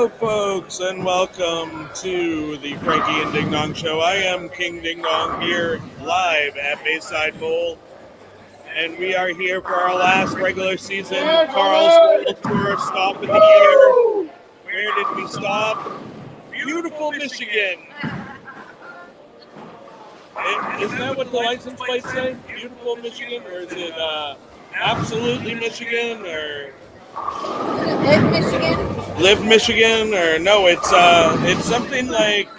Hello, folks, and welcome to the Frankie and Ding Dong Show. I am King Ding Dong here live at Bayside Bowl, and we are here for our last regular season Karls World Tour stop of the year. Where did we stop? Beautiful Michigan. Isn't that what the license plates say? Beautiful Michigan, or is it absolutely Michigan, or Live Michigan? Live Michigan, or no? It's something like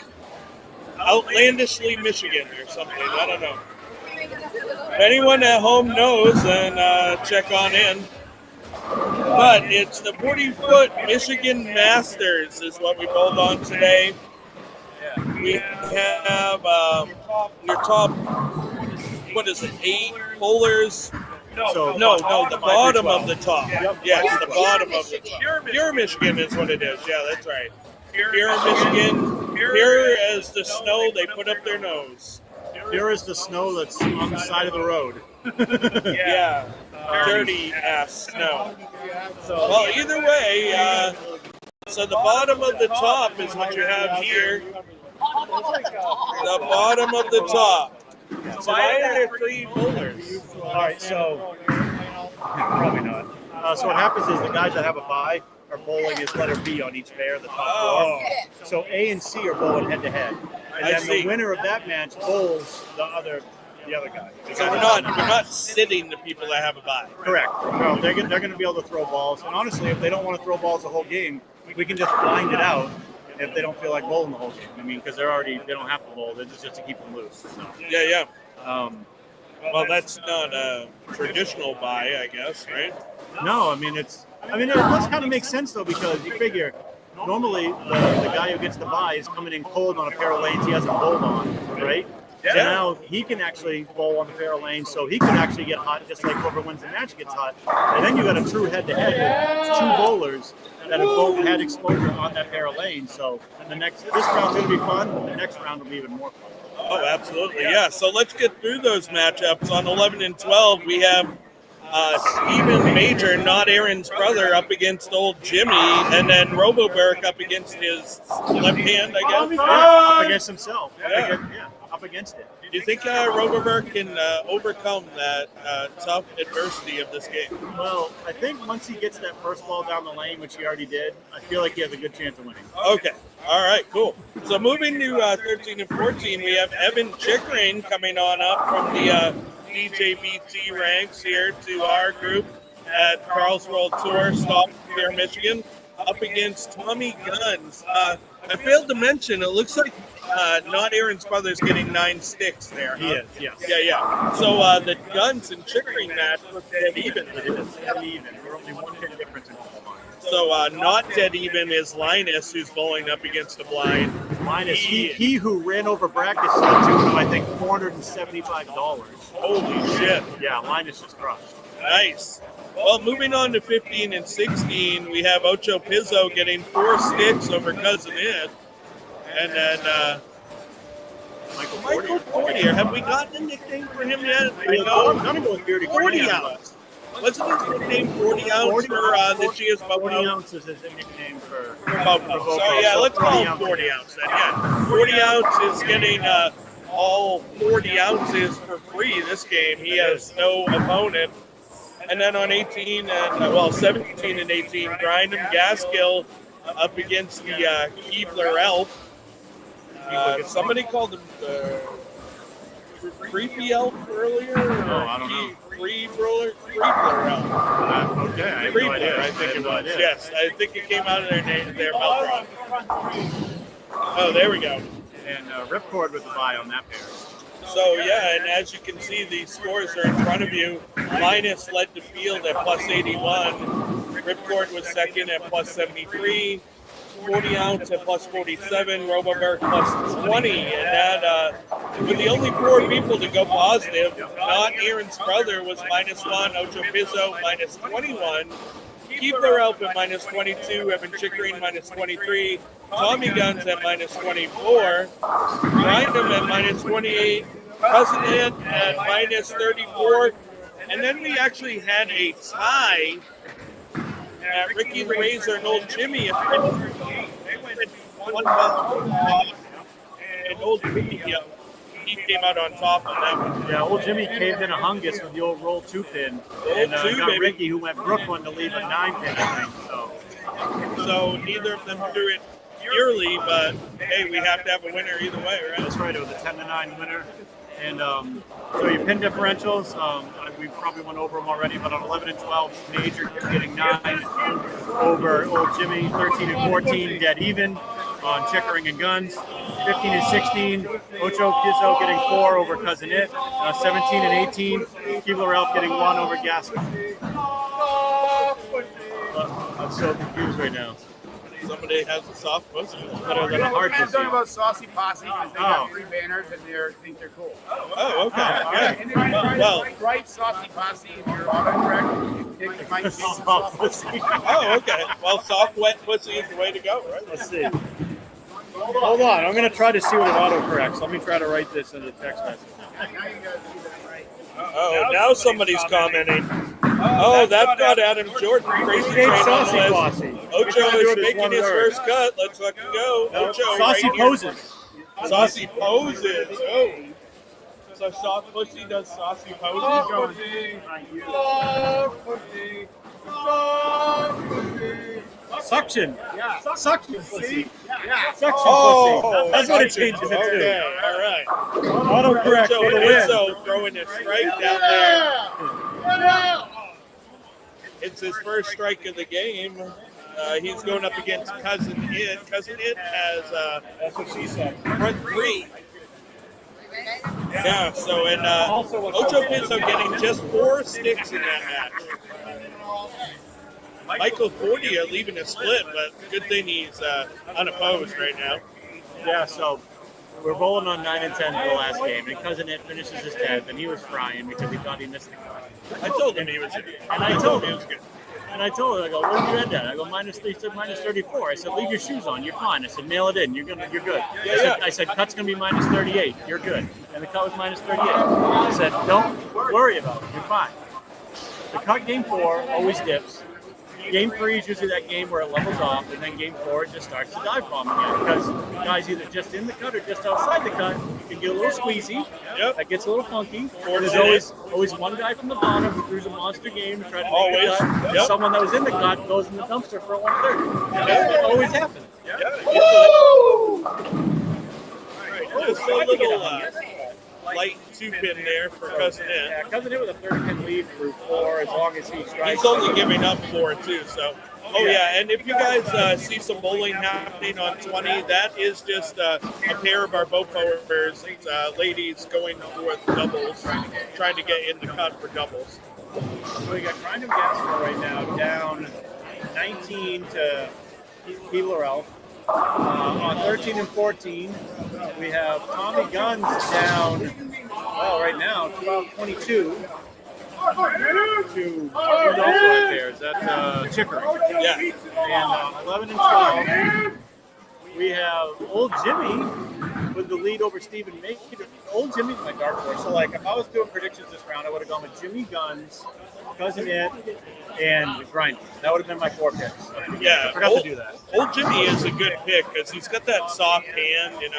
outlandishly Michigan or something. I don't know. If anyone at home knows, then check on in. But it's the 40-foot Michigan Masters is what we bowled on today. We have your top, what is it, 8 bowlers? No, the bottom of the top. Yes, the bottom of the top. Pure Michigan is what it is. Yeah, that's right. Pure Michigan. Pure as the snow they put up their nose. Pure as the snow that's on the side of the road. Yeah, dirty ass snow. Well, either way, so the bottom of the top is what you have here. The bottom of the top. So why are there 3 bowlers? All right, so probably not. So what happens is the guys that have a bye are bowling is letter B on each pair, the top four. So A and C are bowling head to head, and then the winner of that match bowls the other guy. So we're not sitting the people that have a bye. Correct. No, they're going to be able to throw balls. And honestly, if they don't want to throw balls the whole game, we can just blind it out. If they don't feel like bowling the whole game, I mean, because they don't have to bowl. They're just to keep them loose. So. Yeah. Well, that's not a traditional bye, I guess, right? No, it does kind of make sense though, because you figure normally the guy who gets the bye is coming in cold on a pair of lanes he hasn't bowled on, right? Yeah. So now he can actually bowl on the pair of lanes, so he can actually get hot, just like whoever wins the match gets hot. And then you got a true head-to-head with 2 bowlers that have both had exposure on that pair of lanes. So this round's going to be fun, but the next round will be even more fun. Oh, absolutely, yeah. So let's get through those matchups. On 11 and 12, we have Stephen Major, not Aaron's brother, up against old Jimmy, and then Roboberg up against his left hand, I guess. Up against himself. Up against it. Do you think Roboberg can overcome that tough adversity of this game? Well, I think once he gets that first ball down the lane, which he already did, I feel like he has a good chance of winning. Okay. All right, cool. So moving to 13 and 14, we have Evan Chickering coming on up from the DJBT ranks here to our group at Karls World Tour, stop here in Michigan, up against Tommy Guns. I failed to mention, it looks like not Aaron's brother's getting 9 sticks there. He is, yes. Yeah. So the Guns and Chickering match was dead even. It is dead even. We're only 1 hit difference in all the lines. So not dead even is Linus, who's bowling up against the blind. Linus, he who ran over brackets to I think $475. Holy shit. Yeah, Linus is crushed. Nice. Well, moving on to 15 and 16, we have Ocho Pizzo getting 4 sticks over Cousin Ed. And then Michael Fortier. Have we gotten a nickname for him yet? I know. I'm going to go with Beardy 40 ounce. Wasn't his nickname 40 ounce for this year's Buffalo? 40 ounce is his nickname for Buffalo. So, yeah, let's call him 40 ounce then. Yeah. 40 ounce is getting all 40 ounces for free this game. He has no opponent. And then on 17 and 18, Grindham Gaskill up against the Keebler Elf. Somebody called him the Creepy Elf earlier? No, I don't know. Creebler Elf. Okay, I have Creebler, no idea. I think it was. Yes, I think it came out of their mouth. Oh, there we go. And Ripcord with the bye on that pair. So, yeah, and as you can see, these scores are in front of you. Linus led the field at plus 81. Ripcord was second at plus 73. 40 ounce at plus 47. Roboberg plus 20. And that, with the only 4 people to go positive, not Aaron's brother was -1. Ocho Pizzo minus 21. Keebler Elf at minus 22. Evan Chickering minus 23. Tommy Guns at minus 24. Grindham at minus 28. Cousin Ed at minus 34. And then we actually had a tie at Ricky the Razor and old Jimmy at minus 38. one ball, and old Jimmy, he came out on top on that one. Yeah, old Jimmy caved in a hungus with the old roll 2-pin. And two, got baby. Ricky, who went Brooklyn, to leave a 9-pin, I think. So neither of them threw it purely, but hey, we have to have a winner either way, right? That's right. It was a 10-9 winner. And so your pin differentials, we probably went over them already, but on 11 and 12, Major getting 9 over old Jimmy, 13 and 14, dead even on Chickering and Guns, 15 and 16, Ocho Pizzo getting 4 over Cousin It, 17 and 18, Keebler Ralph getting 1 over Gaskin. I'm so confused right now. Somebody has a soft pussy. Better than a hard I'm pussy. talking about Saucy Posse because they got 3 banners and they think they're cool. Oh, okay. And then write Saucy Posse if you're autocorrect. It might be Soft pussy. Oh, okay. Well, soft, wet pussy is the way to go, right? Let's see. Hold on. I'm going to try to see what it autocorrects. Let me try to write this in the text message. Now you gotta see that, right? Oh, now somebody's commenting. Oh, that got Adam Jordan. Crazy train on the Saucy list. Posse. Ocho is making his first cut. Let's fucking go. Ocho, Saucy right here. poses. Saucy poses. Oh. So soft pussy does saucy poses. Suction. Yeah. Suction pussy. Yeah. Suction Oh, pussy. That's what it changes it okay, to. all right. Autocorrect Ocho for the win. Izzo throwing a strike down there. It's his first strike of the game. He's going up against Cousin It. Cousin It has That's what she said. front 3. Yeah, so and Ocho Pizzo getting just 4 sticks in that match. Michael Fordia leaving a split, but good thing he's unopposed right now. Yeah, so we're rolling on 9 and 10 for the last game, and Cousin It finishes his 10th, and he was frying because he thought he missed the cut. I told him he was good. And I told he him, was good. and I told him, I go, where did you end that? I go, -3, he said -34. I said, leave your shoes on, you're fine. I said, mail it in, you're good. I said, cut's gonna be -38, you're good. And the cut was -38. I said, don't worry about it, you're fine. The cut game 4 always dips. Game 3 is usually that game where it levels off, and then game 4 it just starts to dive bomb again because guys either just in the cut or just outside the cut. You can get a little squeezy. Yep. That gets a little funky. There's always one guy from the bottom who throws a monster game to try to make the cut. Yep. And someone that was in the cut goes in the dumpster for a 130. That always happens. Just a little light 2-pin there for Cousin It. Yeah, Cousin It with a 30-pin lead through 4 as long as he strikes. He's only giving up 4 too, so. Oh yeah, and if you guys see some bowling happening on 20, that is just a pair of our bow powers, ladies going for doubles, trying to get in the cut for doubles. So we got Grind and Gasper right now down 19 to Keebler Elf. On 13 and 14, we have Tommy Guns down, well, right now, 12-22 to who's also right there? Is that Chickering? Yeah. And 11 and 12, we have Old Jimmy with the lead over Stephen Maker. Old Jimmy's my dark horse. So, like, if I was doing predictions this round, I would have gone with Jimmy Guns, Cousin It, and Grind. That would have been my 4 picks. Yeah, I forgot to do that. Old Jimmy is a good pick because he's got that soft hand, and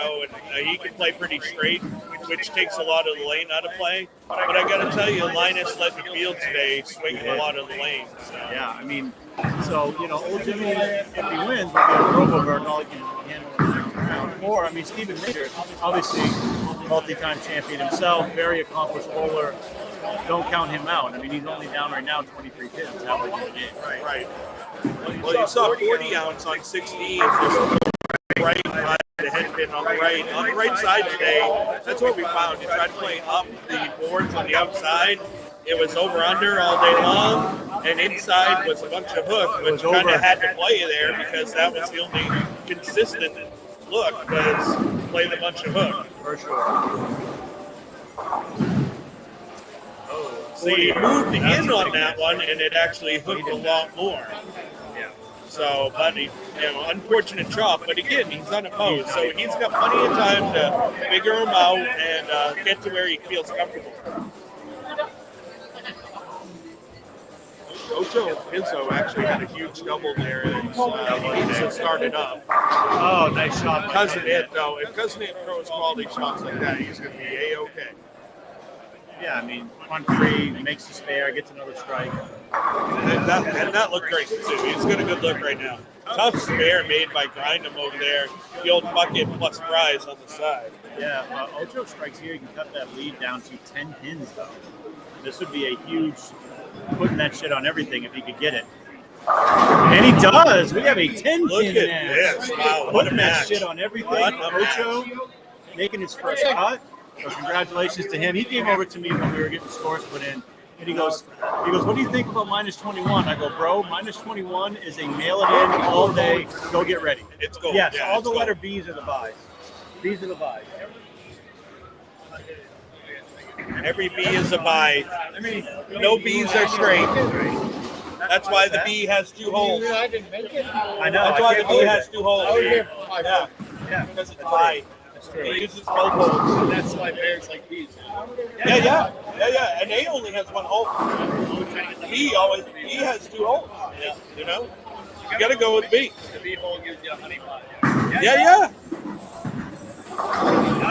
he can play pretty straight, which takes a lot of the lane out of play. But I got to tell you, Linus led the field today, swinging a lot of the lanes. So. Yeah, I mean, so, Old Jimmy, if he wins, will be a Robo-Bird and all he can handle in the next round. Or, I mean, Stephen Maker, obviously multi-time champion himself, very accomplished bowler. Don't count him out. I mean, he's only down right now 23 pins halfway through the game. Right. Well, you saw 40 ounce on 16, just right by the head pin on the right side today. That's what we found. You tried to play up the boards on the outside. It was over under all day long, and inside was a bunch of hook, but you kind of had to play there because that was the only consistent look was play the bunch of hook. For sure. So he moved in on that one, and it actually hooked a lot more. Yeah. So, but unfortunate chop. But again, he's unopposed, so he's got plenty of time to figure him out and get to where he feels comfortable. Ocho Pizzo actually had a huge double there. He needs to start it up. Oh, nice shot. Cousin It, though, if Cousin It throws quality shots like that, he's going to be A-okay. Yeah, I mean, on free, makes the spare, gets another strike. And that looked great, too. He's got a good look right now. Tough spare made by Grindham over there. The old bucket plus fries on the side. Yeah, Ocho strikes here. You can cut that lead down to 10 pins, though. This would be a huge putting that shit on everything if he could get it. And he does. We have a 10-pin Look at match. this. Wow, what a Putting that match. shit on everything. What a Ocho making his first cut. So congratulations to him. He came over to me when we were getting scores put in, and he goes, what do you think about minus 21? I go, bro, minus 21 is a mail it in all day. Go get ready. It's gold. Yes, Yeah, all it's the gold. letter B's are the buys. These are the buys. Every B is a buy. No B's are straight. That's why the B has two holes. I didn't make it. I know. That's I why the can't B believe has it. two holes. I was here for 5 Yeah, Yeah, because it's high. that's true. It uses both holes. And that's why bears like these. Yeah. And A only has one hole. B has two holes. You know, you got to go with B. The B hole gives you a honey pot. Yeah.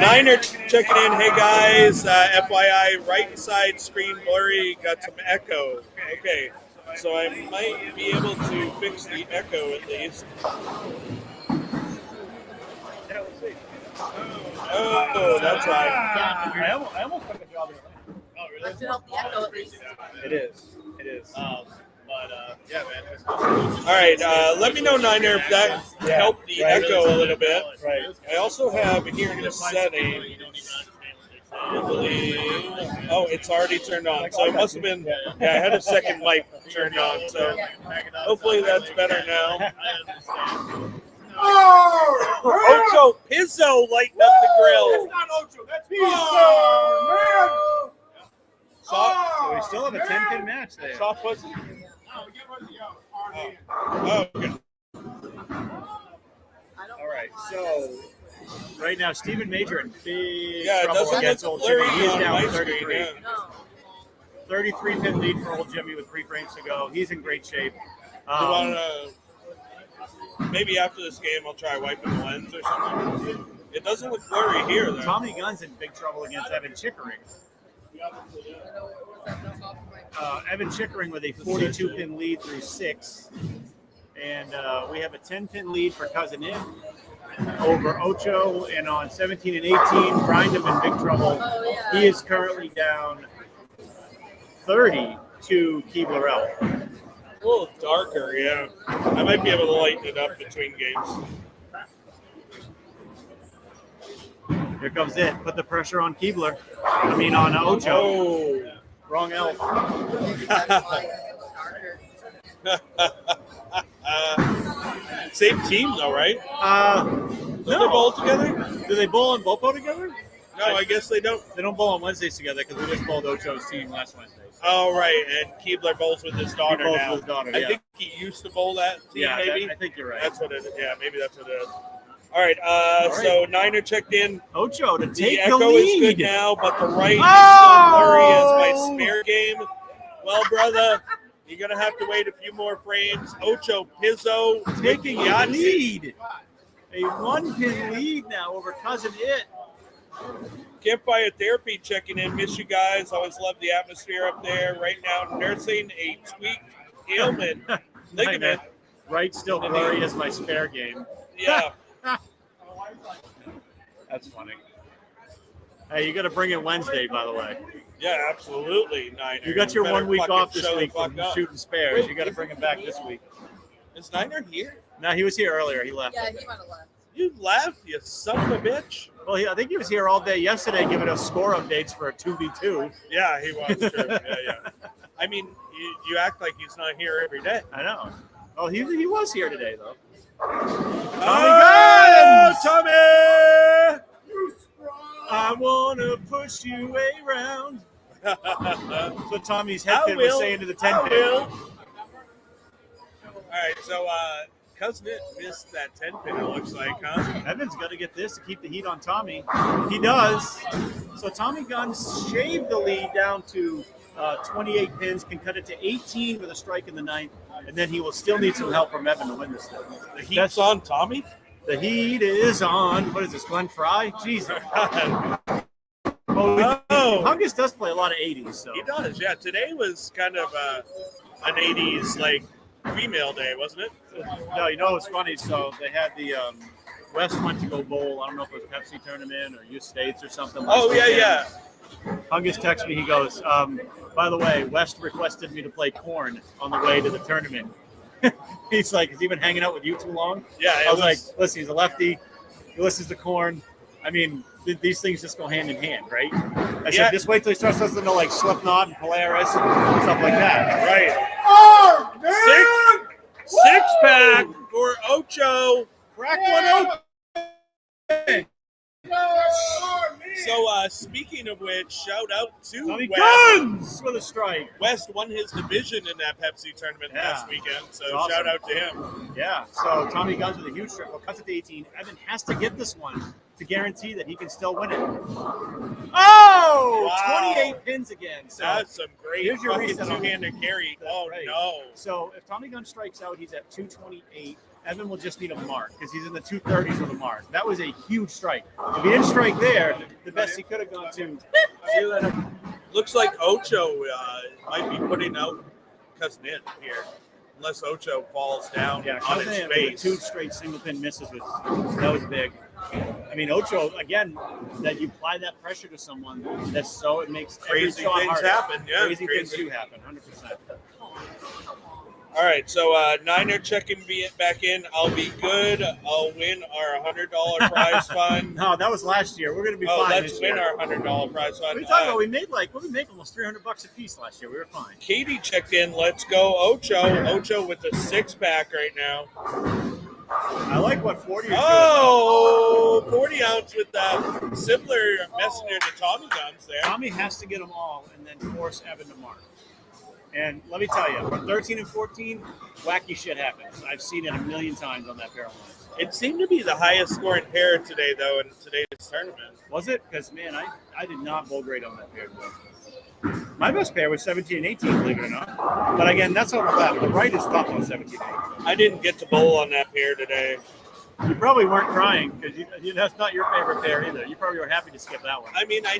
Niner checking in. Hey guys, FYI, right side screen blurry, got some echo. Okay, so I might be able to fix the echo at least. Oh, that's right. I almost took a job. Let's help the echo at least. It is. Yeah, man. All right, let me know, Niner, if that helped the echo a little bit. Right. I also have here in the settings. I believe. Oh, it's already turned on. So it must have been. Yeah, I had a second mic turned on. So hopefully that's better now. Ocho Pizzo lighting up the grill. not Ocho. That's So we still have a 10-pin match there. Soft pussy. Oh, okay. All right, so right now Stephen Major in big Yeah, it trouble doesn't against look old Jimmy. blurry He's on down my 33. screen. Yeah. No. 33-pin lead for old Jimmy with 3 frames to go. He's in great shape. You want to? Maybe after this game, I'll try wiping the lens or something. It doesn't look blurry here, though. Tommy Gunn's in big trouble against Evan Chickering. Evan Chickering with a 42-pin lead through 6. And we have a 10-pin lead for Cousin In over Ocho. And on 17 and 18, Grindham in big trouble. Oh, yeah. He is currently down 30 to Keebler L. A little darker, yeah. I might be able to lighten it up between games. Here comes it. Put the pressure on Keebler. On Ocho. Oh. Wrong elf. Same team, though, right? No. They bowl together? Do they bowl and Bopo together? No, I guess they don't. They don't bowl on Wednesdays together because we just bowled Ocho's team last Wednesday. Oh, right. And Keebler bowls with his daughter bowls now. with his daughter, I yeah. think he used to bowl that team, Yeah, maybe. I think you're right. That's what it is. Yeah, maybe that's what it is. All right. So Niner checked in. Ocho to The take the echo is lead. good now, but the right is still blurry as my spare game. Well, brother, you're going to have to wait a few more frames. Ocho Pizzo Taking a Yahtzee. lead. A 1-pin lead now over Cousin It. Campfire Therapy checking in. Miss you guys. Always love the atmosphere up there. Right now, nursing a tweaked ailment ligament. Right, still blurry as my spare game. Yeah. That's funny. Hey, you got to bring it Wednesday, by the way. Yeah, absolutely, Niner. You got your better 1 week fucking off this show the week fuck from up. shooting spares. You got to bring him back this week. Is Niner here? No, he was here earlier. He left. Yeah, he might have left. You left, you son of a bitch. Well, I think he was here all day yesterday giving us score updates for a 2v2. Yeah, he was. True. Yeah. I mean, you act like he's not here every day. I know. Oh, he was here today, though. Oh, Tommy! I want to push you around. That's what Tommy's head I pin was will. saying to the I 10 pin. will. All right, so Cousin It missed that 10 pin, it looks like, huh? Evan's got to get this to keep the heat on Tommy. He does. So Tommy Gunn shaved the lead down to 28 pins, can cut it to 18 with a strike in the ninth, and then he will still need some help from Evan to win this thing. The heat's on Tommy? The heat is on. What is this, Glenn Fry? Jesus. Well, Hungus does play a lot of 80s. So. He does, yeah. Today was kind of an 80s, like, female day, wasn't it? No, you know what's funny? So they had the West went to go bowl. I don't know if it was a Pepsi tournament or U States or something. Oh, yeah. Hungus texts me. He goes, by the way, West requested me to play corn on the way to the tournament. He's like, has he been hanging out with you too long? Yeah. I was like, listen, he's a lefty. He listens to corn. I mean, these things just go hand in hand, right? I said, just wait till he starts listening to like Slipknot and Polaris and stuff like that. Right. Oh, man! Six pack for Ocho. Crack one open. So, speaking of which, shout out to Tommy West. Guns with a strike. West won his division in that Pepsi tournament last weekend, so awesome. Shout out to him. Yeah, so Tommy Guns with a huge strike. Well, cuts it to 18. Evan has to get this one to guarantee that he can still win it. Oh! Wow. 28 pins again. So that's some great here's your fucking reset on two-handed carry. Oh, right. no. So if Tommy Gunn strikes out, he's at 228. Evan will just need a mark because he's in the 230s with a mark. That was a huge strike. If he didn't strike there, the best he could have gone to. Looks like Ocho might be putting out Cousin In here, unless Ocho falls down on his face. 2 straight single pin misses that was big. I mean, Ocho, again, that you apply that pressure to someone, that's so it makes crazy every shot things harder. happen. Yeah, crazy things do happen, 100%. All right, so Niner checking back in. I'll be good. I'll win our $100 prize fund. No, that was last year. We're going to be fine. Let's win our $100 prize fund. What are you talking about? We made almost $300 a piece last year. We were fine. Katie checked in. Let's go, Ocho. Ocho with the 6-pack right now. I like what 40 is doing. Oh, 40 ounce with that similar messenger to Tommy Guns there. Tommy has to get them all and then force Evan to mark. And let me tell you, from 13 and 14, wacky shit happens. I've seen it a million times on that pair of lines. It seemed to be the highest scoring pair today, though, in today's tournament. Was it? Because, man, I did not bowl great on that pair today. My best pair was 17 and 18, believe it or not. But, again, that's on the left. The right is tough on 17 and 18. I didn't get to bowl on that pair today. You probably weren't crying because that's not your favorite pair either. You probably were happy to skip that one. I mean, I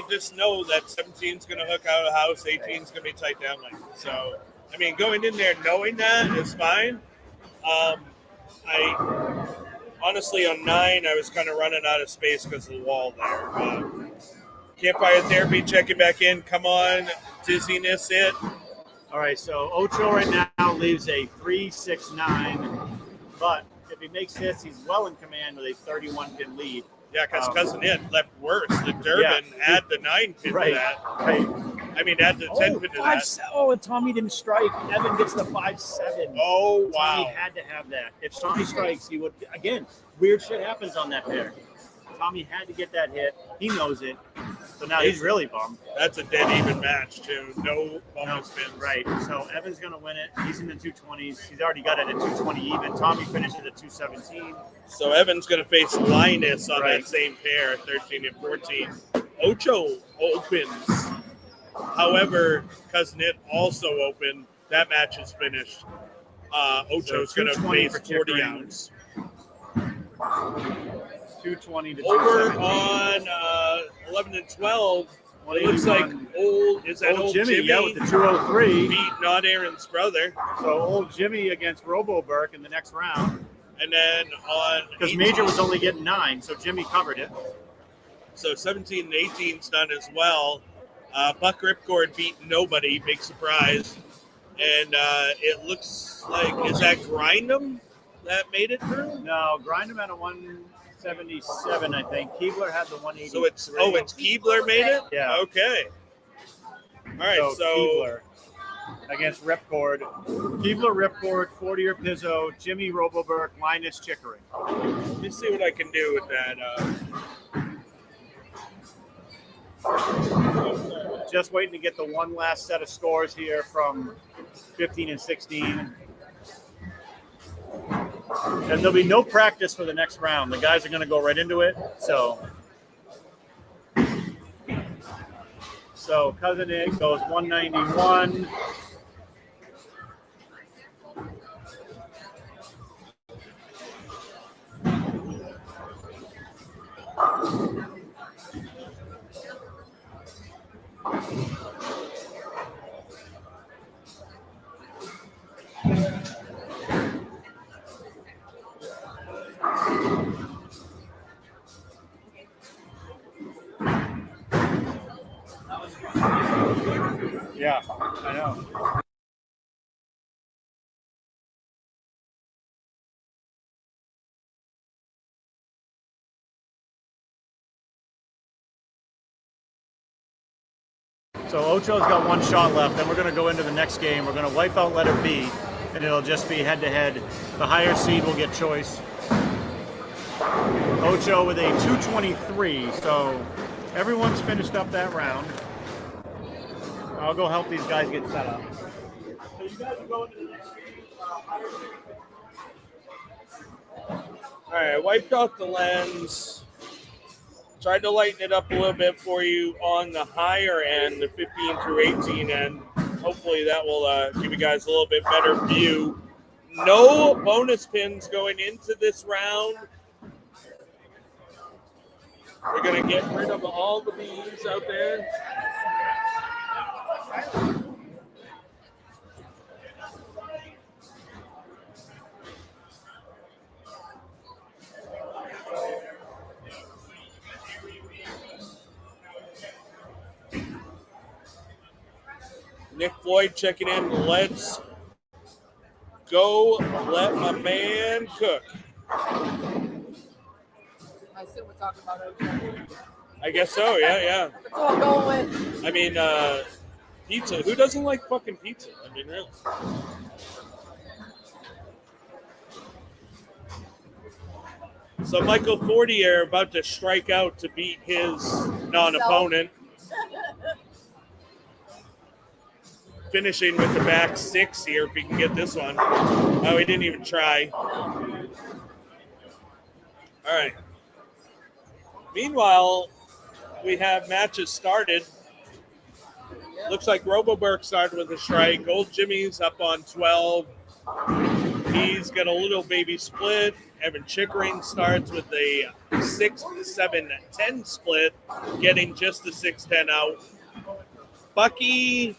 just know that 17's going to hook out of the house, 18's going to be tight down like this. So, I mean, going in there knowing that is fine. I honestly, on 9, I was kind of running out of space because of the wall there. Campfire Therapy checking back in. Come on, dizziness it. All right, so Ocho right now leaves a 3-6-9, but if he makes hits, he's well in command with a 31-pin lead. Yeah, because Cousin In left worse. The Durbin add the 9-pin to that. Right. I mean, add the 10-pin to that. Oh, and Tommy didn't strike. Evan gets the 5-7. Oh, wow. Tommy had to have that. If Tommy strikes, he would. Again, weird shit happens on that pair. Tommy had to get that hit. He knows it. So now he's really bummed. That's a dead even match, too. No bonus spins. Right. So Evan's going to win it. He's in the 220s. He's already got it at 220 even. Tommy finishes at 217. So Evan's going to face Linus on that same pair, 13 and 14. Ocho opens. However, Cousin It also opened. That match is finished. Ocho's going to face 40 ounce. 220 to Over 217. on 11 and 12. It looks like old Jimmy? Yeah, with the 203. Beat Not Aaron's brother. So old Jimmy against Robo Burke in the next round. And then on because Major was only getting 9, so Jimmy covered it. So 17 and 18's done as well. Buck Ripcord beat nobody, big surprise. And it looks like, is that Grind'em that made it through? No, Grind'em had a 177, I think. Keebler had the 180. So it's Keebler made it? Yeah. Okay. All right, so Keebler against Ripcord. Keebler, Ripcord, 40 or Pizzo, Jimmy Roboberg, Linus Chickering. Let's see what I can do with that. Just waiting to get the one last set of scores here from 15 and 16. And there'll be no practice for the next round. The guys are going to go right into it. So So Cousin Nick goes 191. Yeah, I know. So Ocho's got one shot left. Then we're going to go into the next game. We're going to wipe out letter B, and it'll just be head-to-head. The higher seed will get choice. Ocho with a 223. So everyone's finished up that round. I'll go help these guys get set up. So you guys will go into the next game. All right, I wiped out the lens. Tried to lighten it up a little bit for you on the higher end, the 15 through 18 end. Hopefully that will give you guys a little bit better view. No bonus pins going into this round. We're going to get rid of all the B's out there. Nick Floyd checking in. Let's go. Let my man cook. I assume we're talking about Ocho. I guess so. Yeah. That's what I'm going with. I mean, pizza. Who doesn't like fucking pizza? I mean, really. So Michael Fortier about to strike out to beat his non-opponent. Finishing with the back six here if he can get this one. Oh, he didn't even try. All right. Meanwhile, we have matches started. Looks like Roboberg started with a strike. Old Jimmy's up on 12. He's got a little baby split. Evan Chickering starts with a 6-7-10 split, getting just the 6-10 out. Bucky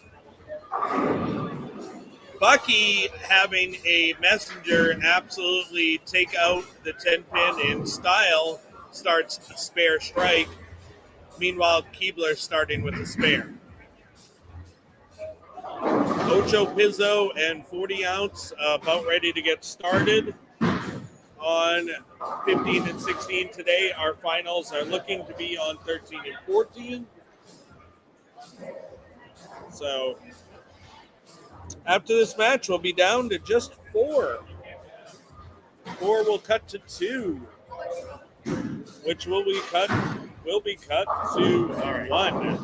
having a messenger absolutely take out the 10 pin in style, starts a spare strike. Meanwhile, Keebler starting with a spare. Ocho Pizzo and 40 ounce about ready to get started on 15 and 16 today. Our finals are looking to be on 13 and 14. So after this match, we'll be down to just 4. 4 will cut to 2, which will be cut to 1.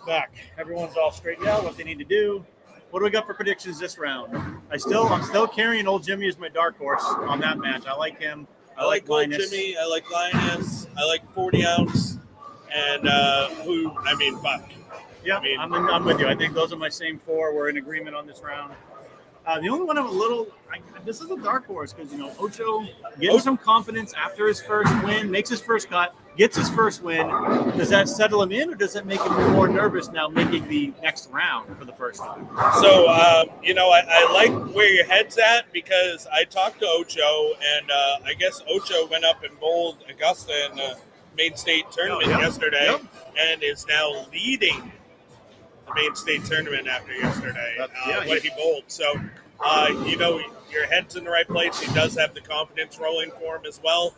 Back. Everyone's all straightened out what they need to do. What do we got for predictions this round? I'm still carrying Old Jimmy as my dark horse on that match. I like him. I like Old Jimmy. I like Linus. I like 40 ounce. And Buck. Yeah, I'm with you. I think those are my same 4. We're in agreement on this round. The only one I'm a little this is a dark horse because Ocho getting some confidence after his first win, makes his first cut, gets his first win. Does that settle him in, or does that make him more nervous now making the next round for the first time? So I like where your head's at because I talked to Ocho, and I guess Ocho went up and bowled Augusta in the Maine State tournament yesterday, and is now leading the Maine State tournament after yesterday, what he bowled. So, your head's in the right place. He does have the confidence rolling for him as well.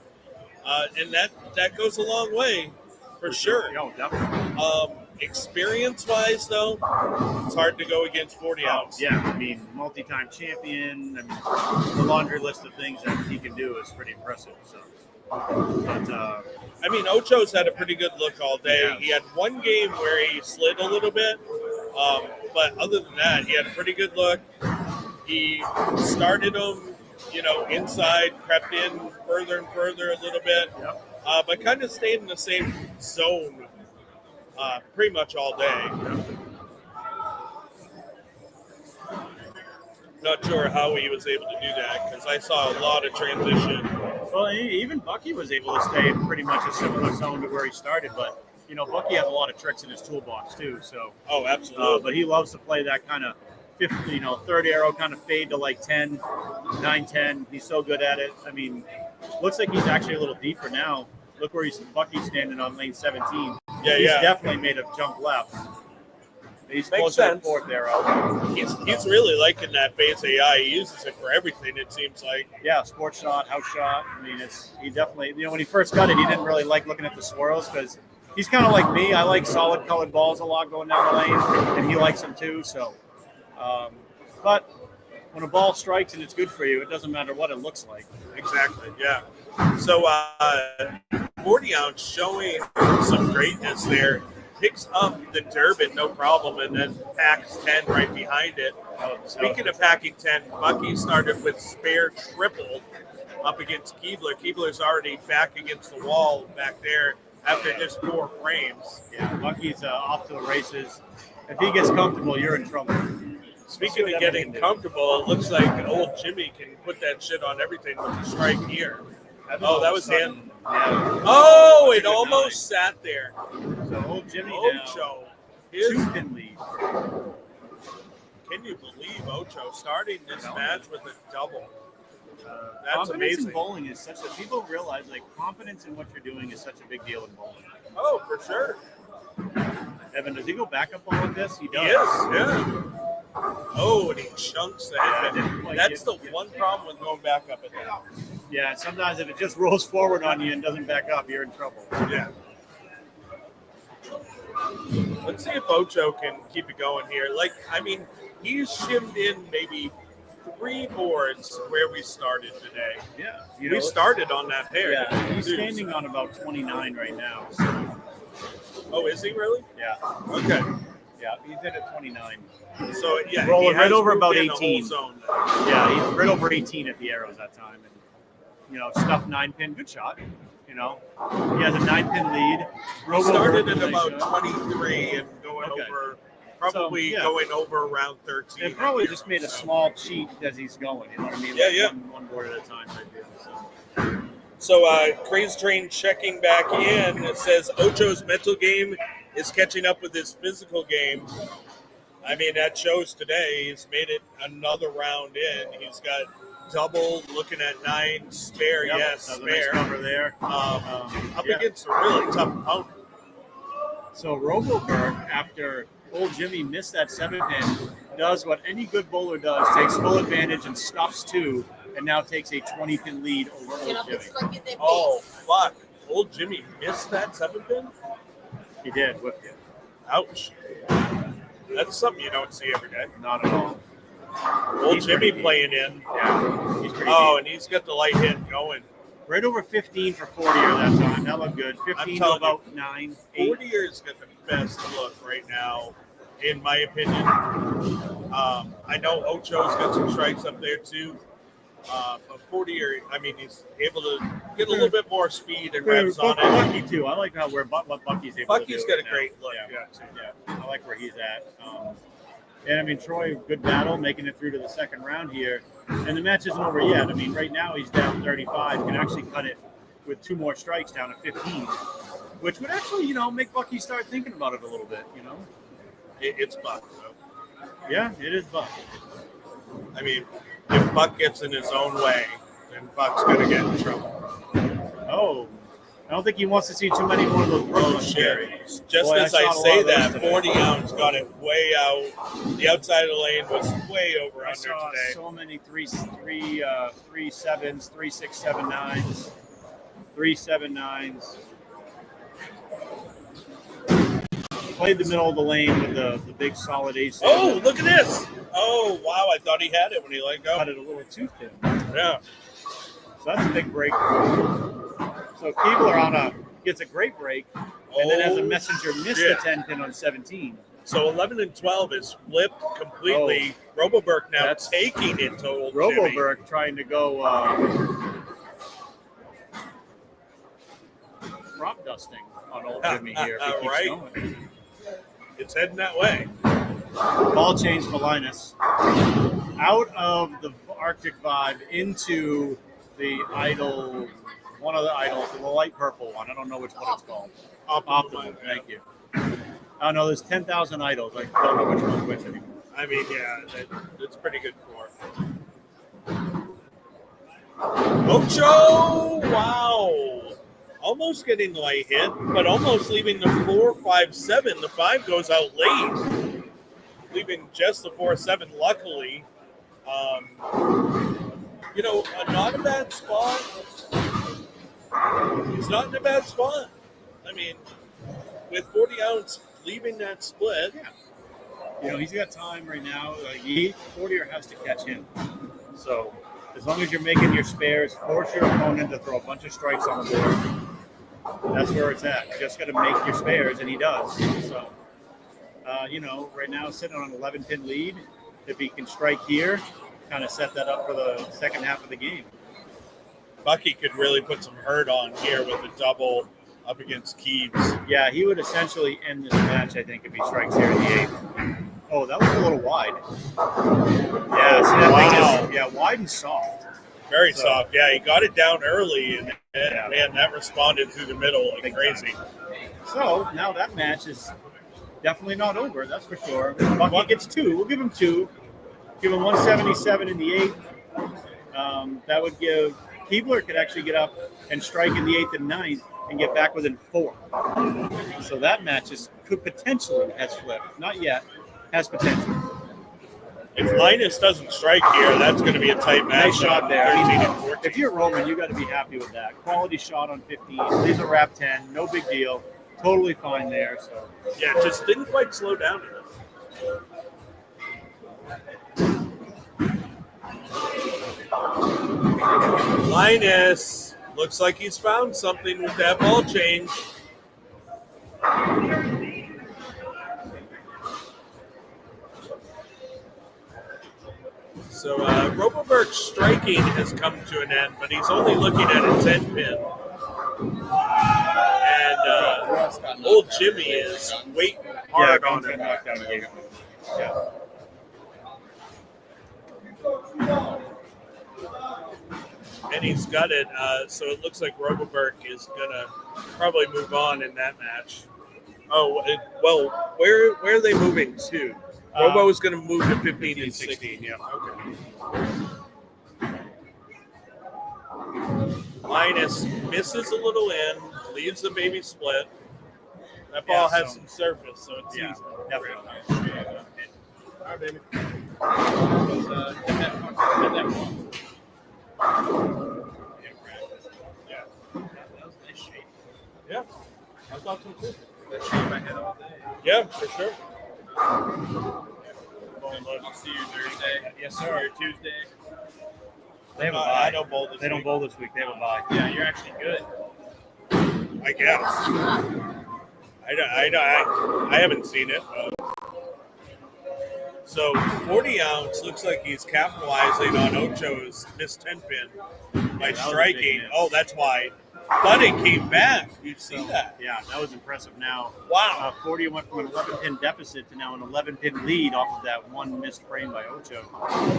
And that goes a long way, for sure. Oh, definitely. Experience-wise, though, it's hard to go against 40 ounce. Yeah, I mean, multi-time champion. I mean, the laundry list of things that he can do is pretty impressive. So, but, Ocho's had a pretty good look all day. Yeah. He had one game where he slid a little bit, but other than that, he had a pretty good look. He started him, inside, crept in further and further a little bit, but kind of stayed in the same zone pretty much all day. Not sure how he was able to do that because I saw a lot of transition. Well, even Bucky was able to stay in pretty much a similar zone to where he started, but Bucky has a lot of tricks in his toolbox too. So, Oh, absolutely. but he loves to play that kind of third arrow kind of fade to like 10, 9, 10. He's so good at it. I mean, looks like he's actually a little deeper now. Look where Bucky's standing on lane 17. Yeah, he's yeah. definitely made a jump left. He's Makes closer sense. to fourth arrow. He's really liking that base AI. He uses it for everything, it seems like. Yeah, sports shot, house shot. I mean, he definitely, when he first got it, he didn't really like looking at the swirls because he's kind of like me. I like solid colored balls a lot going down the lane, and he likes them too. So, but when a ball strikes and it's good for you, it doesn't matter what it looks like. Exactly, yeah. So 40 ounce showing some greatness there. Picks up the Durbin, no problem, and then packs 10 right behind it. Speaking of packing 10, Bucky started with spare triple up against Keebler. Keebler's already back against the wall back there after just 4 frames. Yeah, Bucky's off to the races. If he gets comfortable, you're in trouble. Speaking of getting comfortable, it looks like old Jimmy can put that shit on everything with the strike here. Oh, that was him. Yeah. Oh, it almost sat there. So old Jimmy Ocho. now, 2-pin lead. Can you believe Ocho starting this match with a double? That's Confidence amazing. in bowling is such that people realize confidence in what you're doing is such a big deal in bowling. Oh, for sure. Evan, does he go back up all of this? He does. He is, yeah. Oh, and he chunks the head. Yeah, That's the one problem with going back up at that. Yeah, sometimes if it just rolls forward on you and doesn't back up, you're in trouble. Yeah. Let's see if Ocho can keep it going here. He's shimmed in maybe 3 boards where we started today. Yeah. We started on that pair. Yeah, he's standing on about 29 right now. So. Oh, is he really? Yeah. Okay. Yeah, he's in at 29. So, yeah, rolling he right has over moved about in a 18. whole zone. Yeah, he's right over 18 at the arrows that time. And, stuff 9-pin, good shot. He has a 9-pin lead. He started at about 23 and going over, probably So, going over around 13. It probably just made a small cheat as he's going. You know what I mean? Yeah, Like yeah. One board at a time. So. So Craze Train checking back in. It says Ocho's mental game is catching up with his physical game. I mean, that shows today. He's made it another round in. He's got double, looking at 9, spare, Yep, yes, that was a nice spare. cover there. Up against a really tough opponent. So Roboberg, after old Jimmy missed that 7-pin, does what any good bowler does, takes full advantage and stuffs 2, and now takes a 20-pin lead over old Jimmy. Oh, fuck. Old Jimmy missed that 7-pin? He did, whipped it. Ouch. That's something you don't see every day. Not at all. Old He's Jimmy pretty playing in. Yeah, he's pretty Oh, deep. and he's got the light hit going. Right over 15 for 40er that time. That looked good. 15 to telling about 9, 8. 40er's got the best look right now, in my opinion. I know Ocho's got some strikes up there too. But 40er, I mean, he's able to get a little bit more speed and reps on it. Bucky too. I like what Bucky's able to do. Bucky's got a right now. great look. Yeah. I like where he's at. And I mean, Troy, good battle, making it through to the second round here. And the match isn't over yet. I mean, right now he's down 35. Can actually cut it with 2 more strikes down to 15, which would actually, make Bucky start thinking about it a little bit. It's Buck, though. Yeah, it is Buck. I mean, if Buck gets in his own way, then Buck's going to get in trouble. Oh, I don't think he wants to see too many more of those. Oh, shit. Just Boy, as I I saw a say lot of those that, today. 40 ounce got it way out. The outside of the lane was way over I under saw today. so many 3 7s, 3 6 7 9s, 3 7 9s. Played the middle of the lane with the big solid ace. Oh, look at this. Oh, wow. I thought he had it when he let go. Cut it a little too thin. Yeah. So that's a big break. So Keebler gets a great break, and then as a messenger missed the 10-pin on 17. So 11 and 12 is flipped completely. Roboberg now That's- taking it to old Jimmy. Roboberg trying to go crop dusting on old Jimmy here if he keeps Right. going. It's heading that way. Ball change for Linus. Out of the Arctic Vibe into the idol, one of the idols, the light purple one. I don't know which one it's called. Optimal. Thank you. Oh no, there's 10,000 idols. I don't know which one's which anymore. I mean, yeah, that's pretty good for. Ocho! Wow! Almost getting the light hit, but almost leaving the 4-5-7. The 5 goes out late, leaving just the 4-7. Luckily, not a bad spot. He's not in a bad spot. I mean, with 40 outs leaving that split. He's got time right now. 40 has to catch him. So as long as you're making your spares, force your opponent to throw a bunch of strikes on the board. That's where it's at. You just got to make your spares, and he does. So, right now sitting on an 11-pin lead. If he can strike here, kind of set that up for the second half of the game. Bucky could really put some hurt on here with a double up against Keeves. Yeah, he would essentially end this match, I think, if he strikes here in the 8th. Oh, that was a little wide. Yeah, see that thing is wide and soft. Very soft. Yeah, he got it down early, and man, that responded through the middle like crazy. So now that match is definitely not over, that's for sure. Bucky gets 2. We'll give him 2. Give him 177 in the 8th. That would give Keebler could actually get up and strike in the 8th and 9th and get back within 4. So that match could potentially has flipped. Not yet. Has potential. If Linus doesn't strike here, that's going to be a tight match. Nice shot there. 13 and 14. If you're Roman, you got to be happy with that. Quality shot on 15. These are wrap 10. No big deal. Totally fine there. So yeah, just didn't quite slow down enough. Linus looks like he's found something with that ball change. So Roboberg's striking has come to an end, but he's only looking at a 10-pin. And old Jimmy is waiting hard on him. Yeah. And he's got it, so it looks like Roboberg is going to probably move on in that match. Oh, well, where are they moving to? Robo is going to move to 15 and 16. Yeah. Okay. Linus misses a little in, leaves the baby split. That ball has some surface, so it's easy. Definitely. All right, baby. Yeah. I thought so too. That shaved my head all day. Yeah, for sure. I'll see you Thursday. Yes, sir. Or Tuesday. They have a I bye. don't bowl this They don't week. bowl this week. They have a bye. Yeah, you're actually good. I guess. I haven't seen it. So 40 ounce looks like he's capitalizing on Ocho's missed 10 pin by striking. Oh, that's why. But it came back. You see that? Yeah, that was impressive. Now, Wow. 40 went from an 11-pin deficit to now an 11-pin lead off of that one missed frame by Ocho.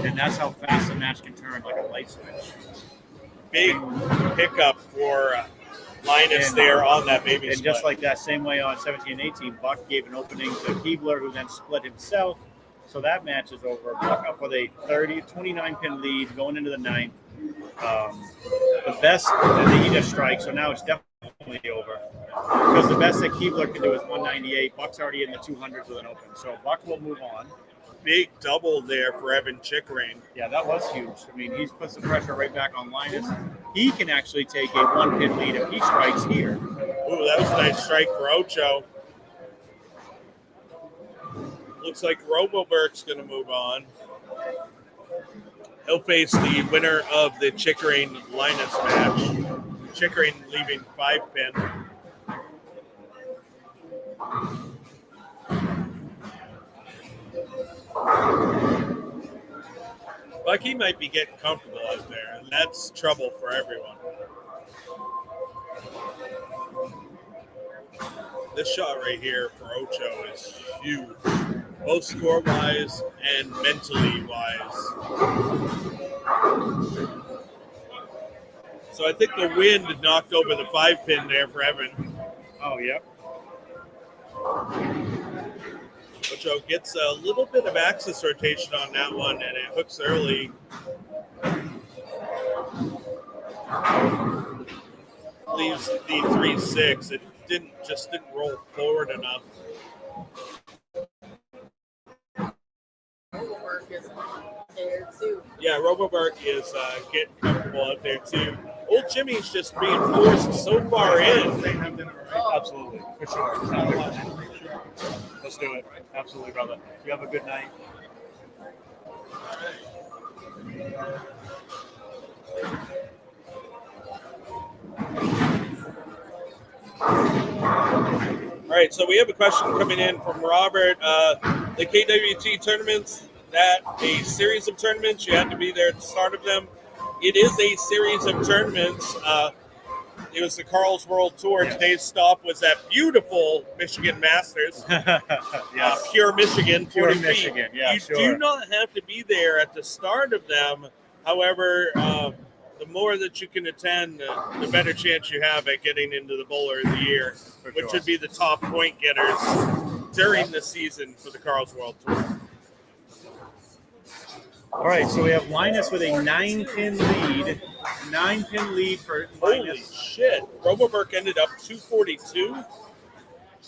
And that's how fast the match can turn, like a light switch. Big pickup for Linus And- there on that baby And split. just like that, same way on 17 and 18, Buck gave an opening to Keebler, who then split himself. So that match is over. Buck up with a 29-pin lead going into the ninth. The best, and he just strikes, so now it's definitely over. Because the best that Keebler can do is 198. Buck's already in the 200s with an open. So Buck will move on. Big double there for Evan Chickering. Yeah, that was huge. I mean, he's put some pressure right back on Linus. He can actually take a 1-pin lead if he strikes here. Ooh, that was a nice strike for Ocho. Looks like Roboberg's going to move on. He'll face the winner of the Chickering-Linus match. Chickering leaving 5-pin. Bucky might be getting comfortable out there, and that's trouble for everyone. This shot right here for Ocho is huge, both score-wise and mentally-wise. So I think the wind knocked over the 5-pin there for Evan. Oh, yep. Ocho gets a little bit of axis rotation on that one, and it hooks early. Leaves the 3-6. It didn't roll forward enough. Work is there too. Yeah, Robobark is getting comfortable out there too. Old Jimmy's just being forced so far in. Absolutely, for sure. Let's do it. Absolutely, brother. You have a good night. All right, so we have a question coming in from Robert. The KWT tournaments, that a series of tournaments, you had to be there at the start of them. It is a series of tournaments. It was the Karls World Tour. Yes. Today's stop was at beautiful Michigan Masters. Yes. Pure Michigan, 40 Pure feet. Michigan, yeah, You sure. do not have to be there at the start of them. However, the more that you can attend, the better chance you have at getting into the Bowler of the Year, For which sure. would be the top point getters during the season for the Karls World Tour. All right, so we have Linus with a 9-pin lead. 9-pin lead for Holy Linus. shit. Roboberg ended up 242.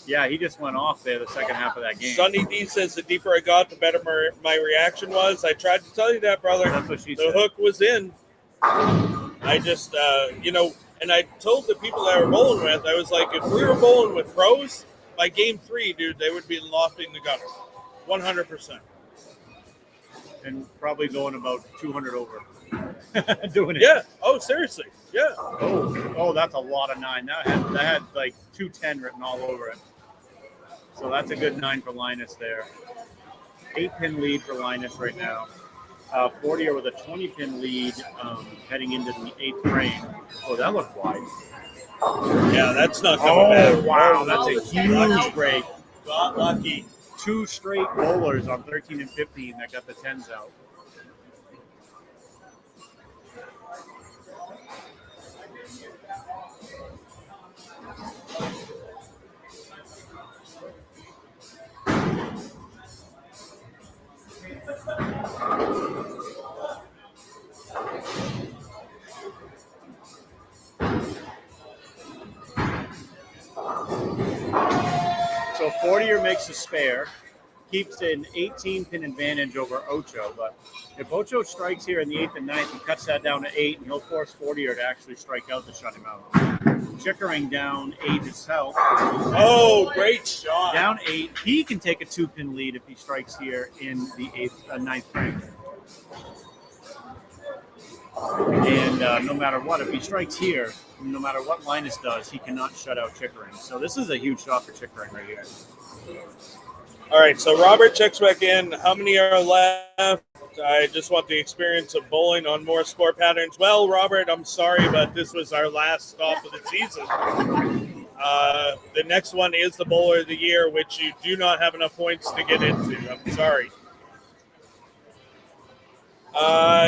Yeah, he just went off there the second half of that game. Sunny D says the deeper I got, the better my reaction was. I tried to tell you that, brother. That's what she The said. hook was in. I just, and I told the people that I were bowling with, I was like, if we were bowling with pros, by game 3, dude, they would be lofting the gutter. 100%. And probably going about 200 over. Doing it. Yeah. Oh, seriously. Yeah. Oh, that's a lot of 9. That had like 210 written all over it. So that's a good 9 for Linus there. 8-pin lead for Linus right now. 40er with a 20-pin lead heading into the 8th frame. Oh, that looked wide. Yeah, that's not coming back. Wow, that's a Lucky. huge break. Got lucky. 2 straight bowlers on 13 and 15 that got the 10s out. So 40er makes a spare, keeps an 18-pin advantage over Ocho. But if Ocho strikes here in the 8th and 9th, he cuts that down to 8, and he'll force 40er to actually strike out to shut him out. Chickering down 8 himself. Oh, great shot. Down 8. He can take a 2-pin lead if he strikes here in the 9th frame. And no matter what, if he strikes here, no matter what Linus does, he cannot shut out Chickering. So this is a huge shot for Chickering right here. All right, so Robert checks back in. How many are left? I just want the experience of bowling on more score patterns. Well, Robert, I'm sorry, but this was our last stop of the season. The next one is the Bowler of the Year, which you do not have enough points to get into. I'm sorry.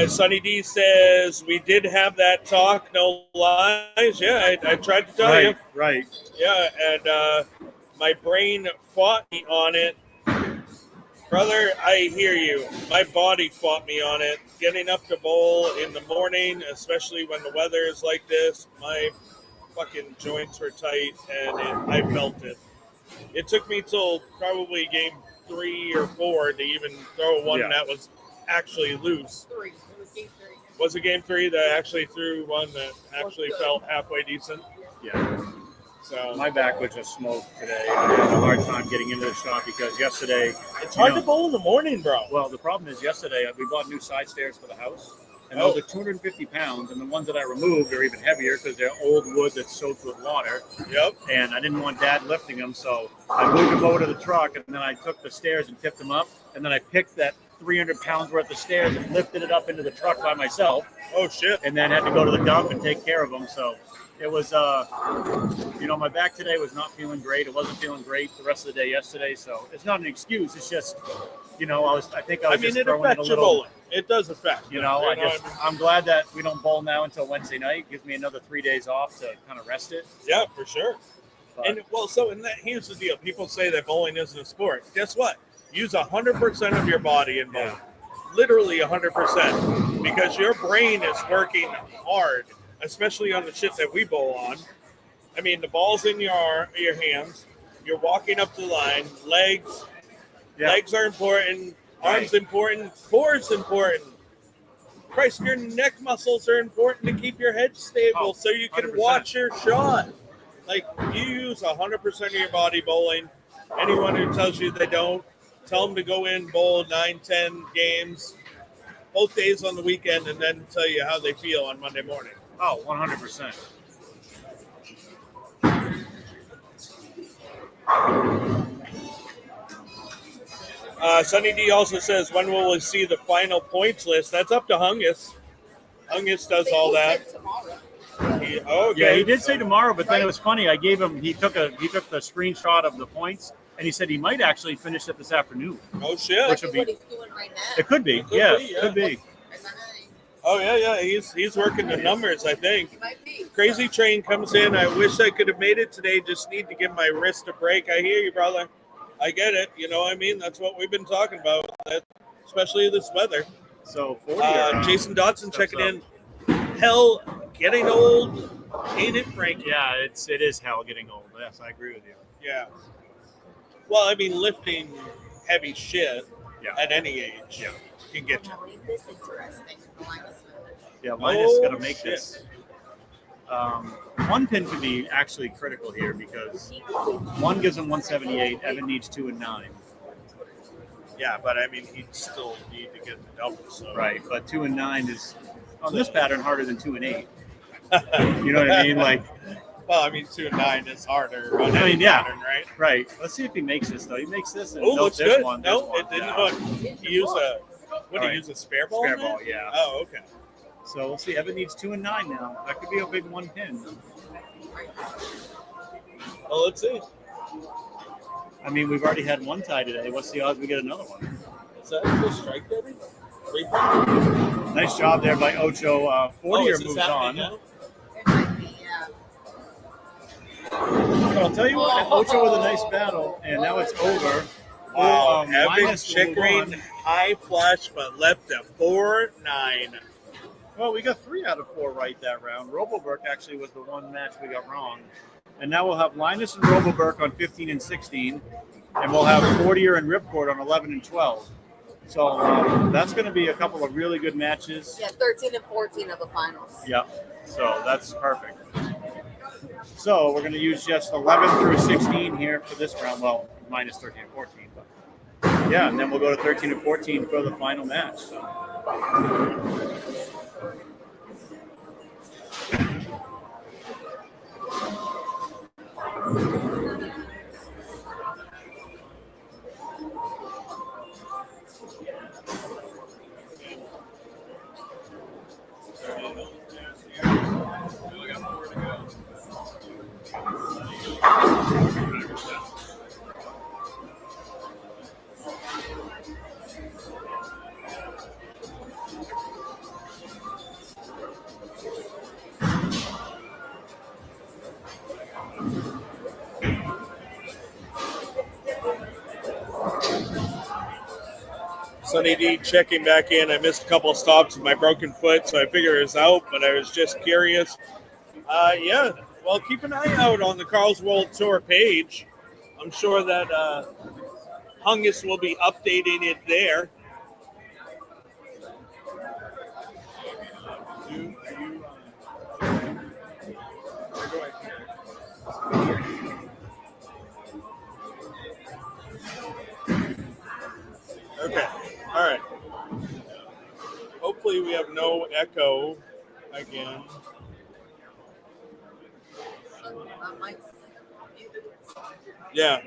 Sunny D says, we did have that talk, no lies. Yeah, I tried to tell you. Right. Yeah, and my brain fought me on it. Brother, I hear you. My body fought me on it. Getting up to bowl in the morning, especially when the weather is like this, my fucking joints were tight, and I felt it. It took me till probably game 3 or 4 to even throw one that was actually loose. 3. It was game 3. Was it game 3 that I actually threw one that actually felt halfway decent? Yeah. So My back was just smoked today. I had a hard time getting into the shot because yesterday... it's hard to bowl in the morning, bro. Well, the problem is yesterday we bought new side stairs for the house. And those are 250 pounds. And the ones that I removed are even heavier because they're old wood that's soaked with water. Yep. And I didn't want Dad lifting them. So I moved them over to the truck. And then I took the stairs and tipped them up. And then I picked that 300 pounds worth of stairs and lifted it up into the truck by myself, Oh shit. and then had to go to the dump and take care of them. So it was, my back today was not feeling great. It wasn't feeling great the rest of the day yesterday. So it's not an excuse. It's just, I think I was just it throwing in a affects your little. bowling. It does affect. I'm glad that we don't bowl now until Wednesday night. It gives me another 3 days off to kind of rest it. Yeah, for sure. But, Here's the deal. People say that bowling isn't a sport. Guess what? Use 100% of your body in bowling. Literally 100%. Because your brain is working hard, especially on the shit that we bowl on. I mean, the ball's in your hands. You're walking up the line. Legs are important. Arms important. Core's important. Christ, your neck muscles are important to keep your head stable so you can 100%. watch your shot. Like, you use 100% of your body bowling. Anyone who tells you they don't, tell them to go in, bowl 9, 10 games, both days on the weekend, and then tell you how they feel on Monday morning. Oh, 100%. Sunny D also says, when will we see the final points list? That's up to Hungus. Hungus does all that. Tomorrow. Yeah, he did say tomorrow, but then it was funny. I gave him. He took the screenshot of the points, and he said he might actually finish it this afternoon. Oh shit! Which would be. What he's doing right now. It could be. Could be. Oh yeah. He's working the numbers. I think. It might be. Crazy Train comes in. I wish I could have made it today. Just need to give my wrist a break. I hear you, brother. I get it. You know what I mean? That's what we've been talking about, especially this weather. So 40. Jason Dodson checking in. Hell, getting old, ain't it, Frank? Yeah, it is hell getting old. Yes, I agree with you. Yeah. Well, I mean, lifting heavy shit at any age can get you. Now, ain't this interesting? Yeah, Linus Oh, got to make shit. this. One pin could be actually critical here because one gives him 178. Evan needs 2 and 9. Yeah, but I mean, he'd still need to get the double. So. Right, but 2 and 9 is on this pattern harder than 2 and 8. You know what I mean? Like, well, I mean, 2 and 9 is harder on I any mean, yeah. pattern, right? right. Let's see if he makes this though. He makes this. And Oh, nope, looks there's good. one, there's No, one. it didn't Yeah. look. He used a. What do All you right. use? A spare ball? Spare in there? ball, yeah. Oh, okay. So we'll see. Evan needs 2 and 9 now. That could be a big one pin. Well, let's see. I mean, we've already had one tie today. What's the odds we get another one? Is that the strike, Debbie? 3 Nice job there by Ocho. 40er is this moves happening on. now? It might be, yeah. But I'll tell you what, Ocho with a nice battle, and now it's over. Wow, Evan Linus will move Chickering, on. high flush, but left a 4-9. Well, we got 3 out of 4 right that round. Roboberg actually was the one match we got wrong. And now we'll have Linus and Roboberg on 15 and 16, and we'll have 40er and Ripcord on 11 and 12. So that's going to be a couple of really good matches. Yeah, 13 and 14 of the finals. Yep. So that's perfect. So we're going to use just 11 through 16 here for this round. Well, minus 13 and 14. But yeah, and then we'll go to 13 and 14 for the final match. So. Sunny D checking back in. I missed a couple of stops with my broken foot, so I figured it was out, but I was just curious. Yeah, well, keep an eye out on the Karls World Tour page. I'm sure that Hungus will be updating it there. Okay, all right. Hopefully we have no echo again. Yeah.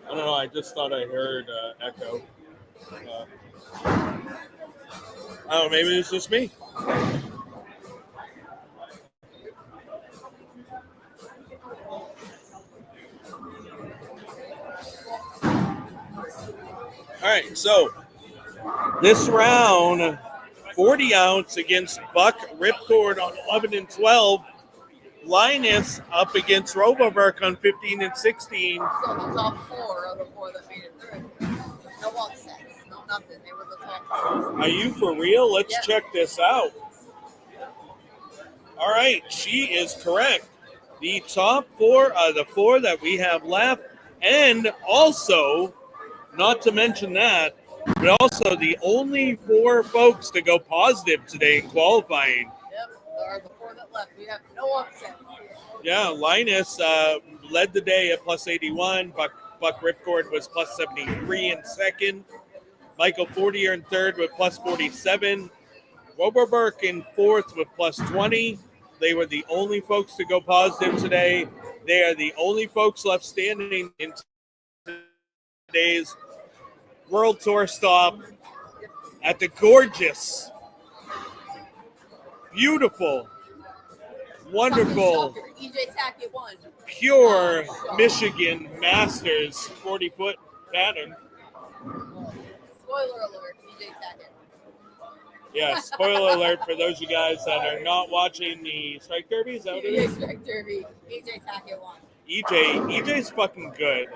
I don't know, I just thought I heard echo. Oh, maybe it's just me. All right, so this round, 40 ounce against Buck Ripcord on 11 and 12. Linus up against Roboberg on 15 and 16. So the top 4 are the 4 that made it through. No upsets, no nothing. They were the top 4. Are you for real? Let's Yep. check this out. All right, she is correct. The top 4 are the 4 that we have left. And also, not to mention that, but also the only 4 folks to go positive today in qualifying. Yep, there are the 4 that left. We have no upsets. Yeah, Linus led the day at plus 81. Buck Ripcord was plus 73 in second. Michael Fortier in third with plus 47. Roberberg in fourth with plus 20. They were the only folks to go positive today. They are the only folks left standing in today's World Tour stop at the gorgeous, beautiful, wonderful, EJ Tackett won. pure Michigan Masters 40-foot pattern. Spoiler alert, EJ Tackett. Yeah, spoiler alert for those of you guys that are not watching the Strike Derby. Is that what it is? Strike Derby. EJ Tackett won. EJ's fucking good.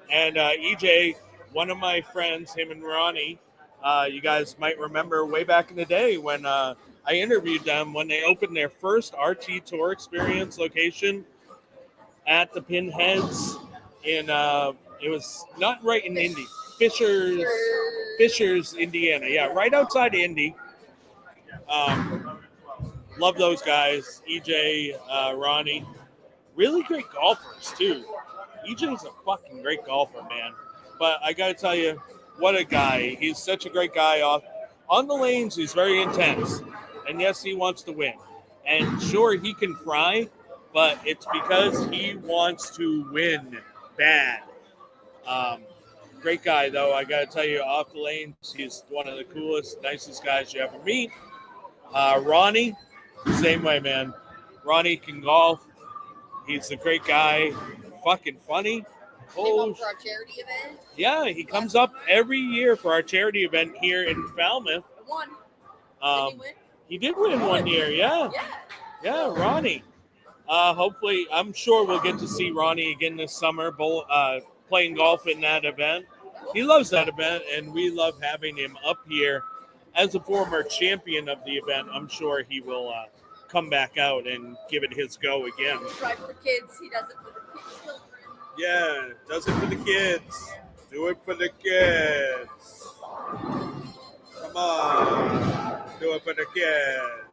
And EJ, one of my friends, him and Ronnie, you guys might remember way back in the day when I interviewed them when they opened their first RT Tour Experience location at the Pinheads in, it was not right in Indy, Fishers, Indiana. Yeah, right outside Indy. Love those guys, EJ, Ronnie. Really great golfers, too. EJ's a fucking great golfer, man. But I got to tell you, what a guy. He's such a great guy. On the lanes, he's very intense. And yes, he wants to win. And sure, he can fry, but it's because he wants to win bad. Great guy, though. I got to tell you, off the lanes, he's one of the coolest, nicest guys you ever meet. Ronnie, same way, man. Ronnie can golf. He's a great guy. Fucking funny. Came up for our charity event. Yeah, he comes up every year for our charity event here in Falmouth. Won. Did he win? He did win one year, yeah. Yeah, Ronnie. Hopefully, I'm sure we'll get to see Ronnie again this summer playing golf in that event. He loves that event, and we love having him up here as a former champion of the event. I'm sure he will come back out and give it his go again. Right for kids. He does it for the kids. Yeah, does it for the kids. Do it for the kids. Come on. Do it for the kids.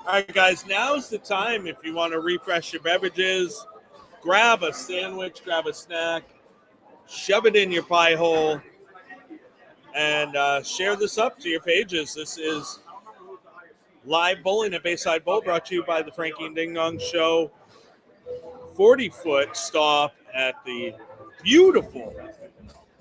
All right, guys, now's the time if you want to refresh your beverages, grab a sandwich, grab a snack, shove it in your pie hole, and share this up to your pages. This is Live Bowling at Bayside Bowl, brought to you by the Frankie and Ding Dong Show. 40-foot stop at the beautiful,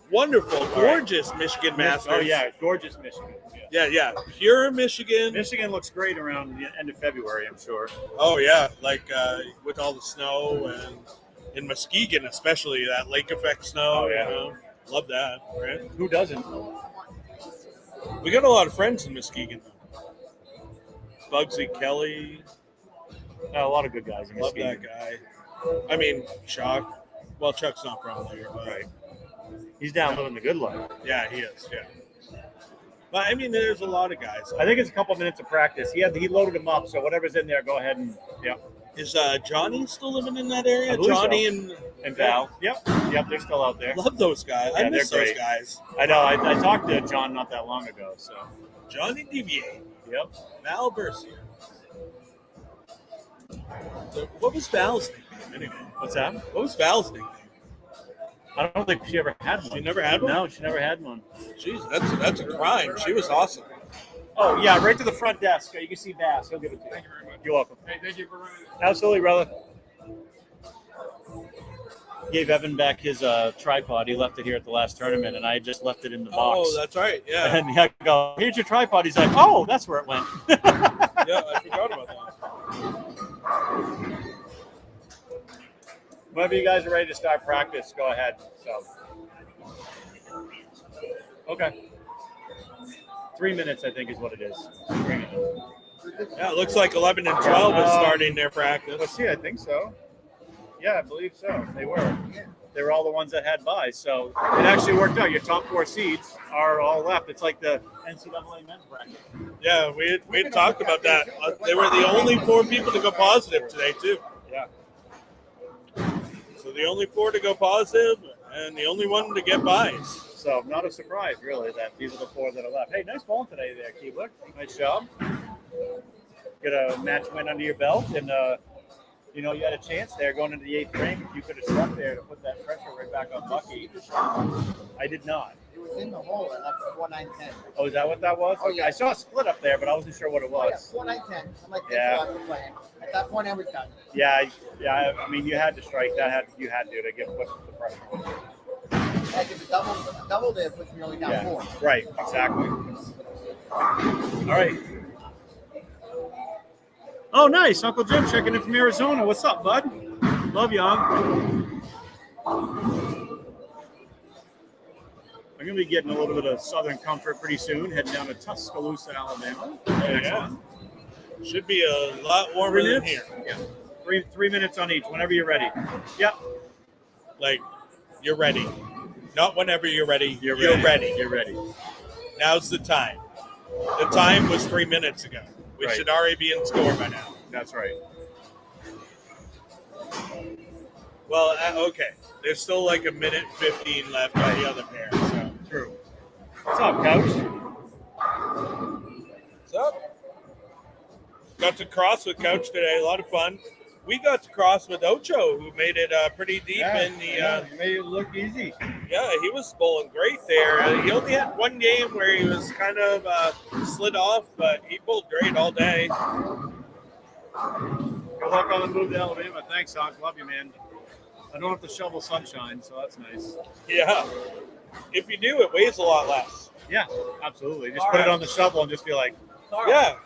wonderful, gorgeous Michigan Masters. Oh, yeah, gorgeous Michigan. Yeah. Pure Michigan. Michigan looks great around the end of February, I'm sure. Oh, yeah, like with all the snow and in Muskegon especially, that lake effect snow. Oh, yeah. You know? Love that, right? Who doesn't? We got a lot of friends in Muskegon. Bugsy Kelly. A lot of good guys in Love Muskegon. that guy. I mean, Chuck. Well, Chuck's not from there, but Right. He's down living the good life. yeah, he is. Yeah. But I mean, there's a lot of guys. I think it's a couple minutes of practice. He loaded him up, so whatever's in there, go ahead and Is Johnny still living in that area? I believe Johnny so. And Val. Yep, they're still out there. Love those guys. I Yeah, miss they're those great. guys. I know. I talked to John not that long ago. So. Johnny Devier, Yep. Val Bercier. So what was Val's nickname anyway? What's that? What was Val's nickname? I don't think she ever had one. She never had one? No, she never had one. Jeez, that's a crime. She was awesome. Oh yeah, right to the front desk. You can see Bass. He'll give it to you. Thank you very much. You're welcome. Hey, thank you for running. Absolutely, brother. gave Evan back his tripod. He left it here at the last tournament, and I just left it in the box. Oh, that's right. Yeah. And I go, here's your tripod. He's like, oh, that's where it went. Yeah, I forgot about that. Whenever you guys are ready to start practice, go ahead. So, okay. 3 minutes, I think, is what it is. 3 minutes. Yeah, it looks like 11 and 12 is starting their practice. Let's see, I think so. Yeah, I believe so. They were. They were all the ones that had buys. So it actually worked out. Your top 4 seeds are all left. It's like the NCAA men's bracket. Yeah, we had talked about that. They were the only 4 people to go positive today, too. Yeah. So the only 4 to go positive and the only one to get buys. So not a surprise, really, that these are the 4 that are left. Hey, nice ball today there, Keebler. Nice job. Get a match win under your belt, and you know, you had a chance there going into the 8th frame. If you could have struck there to put that pressure right back on Bucky. I did not. It was in the hole. I left 4-9-10. Oh, is that what that was? Oh, Okay, yeah. I saw a split up there, but I wasn't sure what it Oh, yeah, was. 4-9-10. I'm like, Yeah. thanks a lot for playing. At that point, I was done. Yeah. I mean, you had to strike. You had to get put the pressure on. Like, if a double there puts me only down 4. Right, exactly. All right. Oh, nice. Uncle Jim checking in from Arizona. What's up, bud? Love you, Unc. I'm going to be getting a little bit of Southern comfort pretty soon, heading down to Tuscaloosa, Alabama. Yeah. Should be a lot warmer than here. Yeah. 3 minutes on each, whenever you're ready. Yep. Like, you're ready. Not whenever you're ready. You're ready. You're ready. Now's the time. The time was 3 minutes ago. We Right. should already be in score by now. That's right. Well, okay. There's still like a minute 15 left on the other pair. So. True. What's up, Coach? What's up? Got to cross with Couch today. A lot of fun. We got to cross with Ocho, who made it pretty deep in the. You made it look easy. Yeah, he was bowling great there. He only had one game where he was kind of slid off, but he bowled great all day. Good luck on the move to Alabama. Thanks, Doc. Love you, man. I don't have to shovel sunshine, so that's nice. Yeah. If you do, it weighs a lot less. Yeah, absolutely. Just put it on the shovel and just be like, Yeah.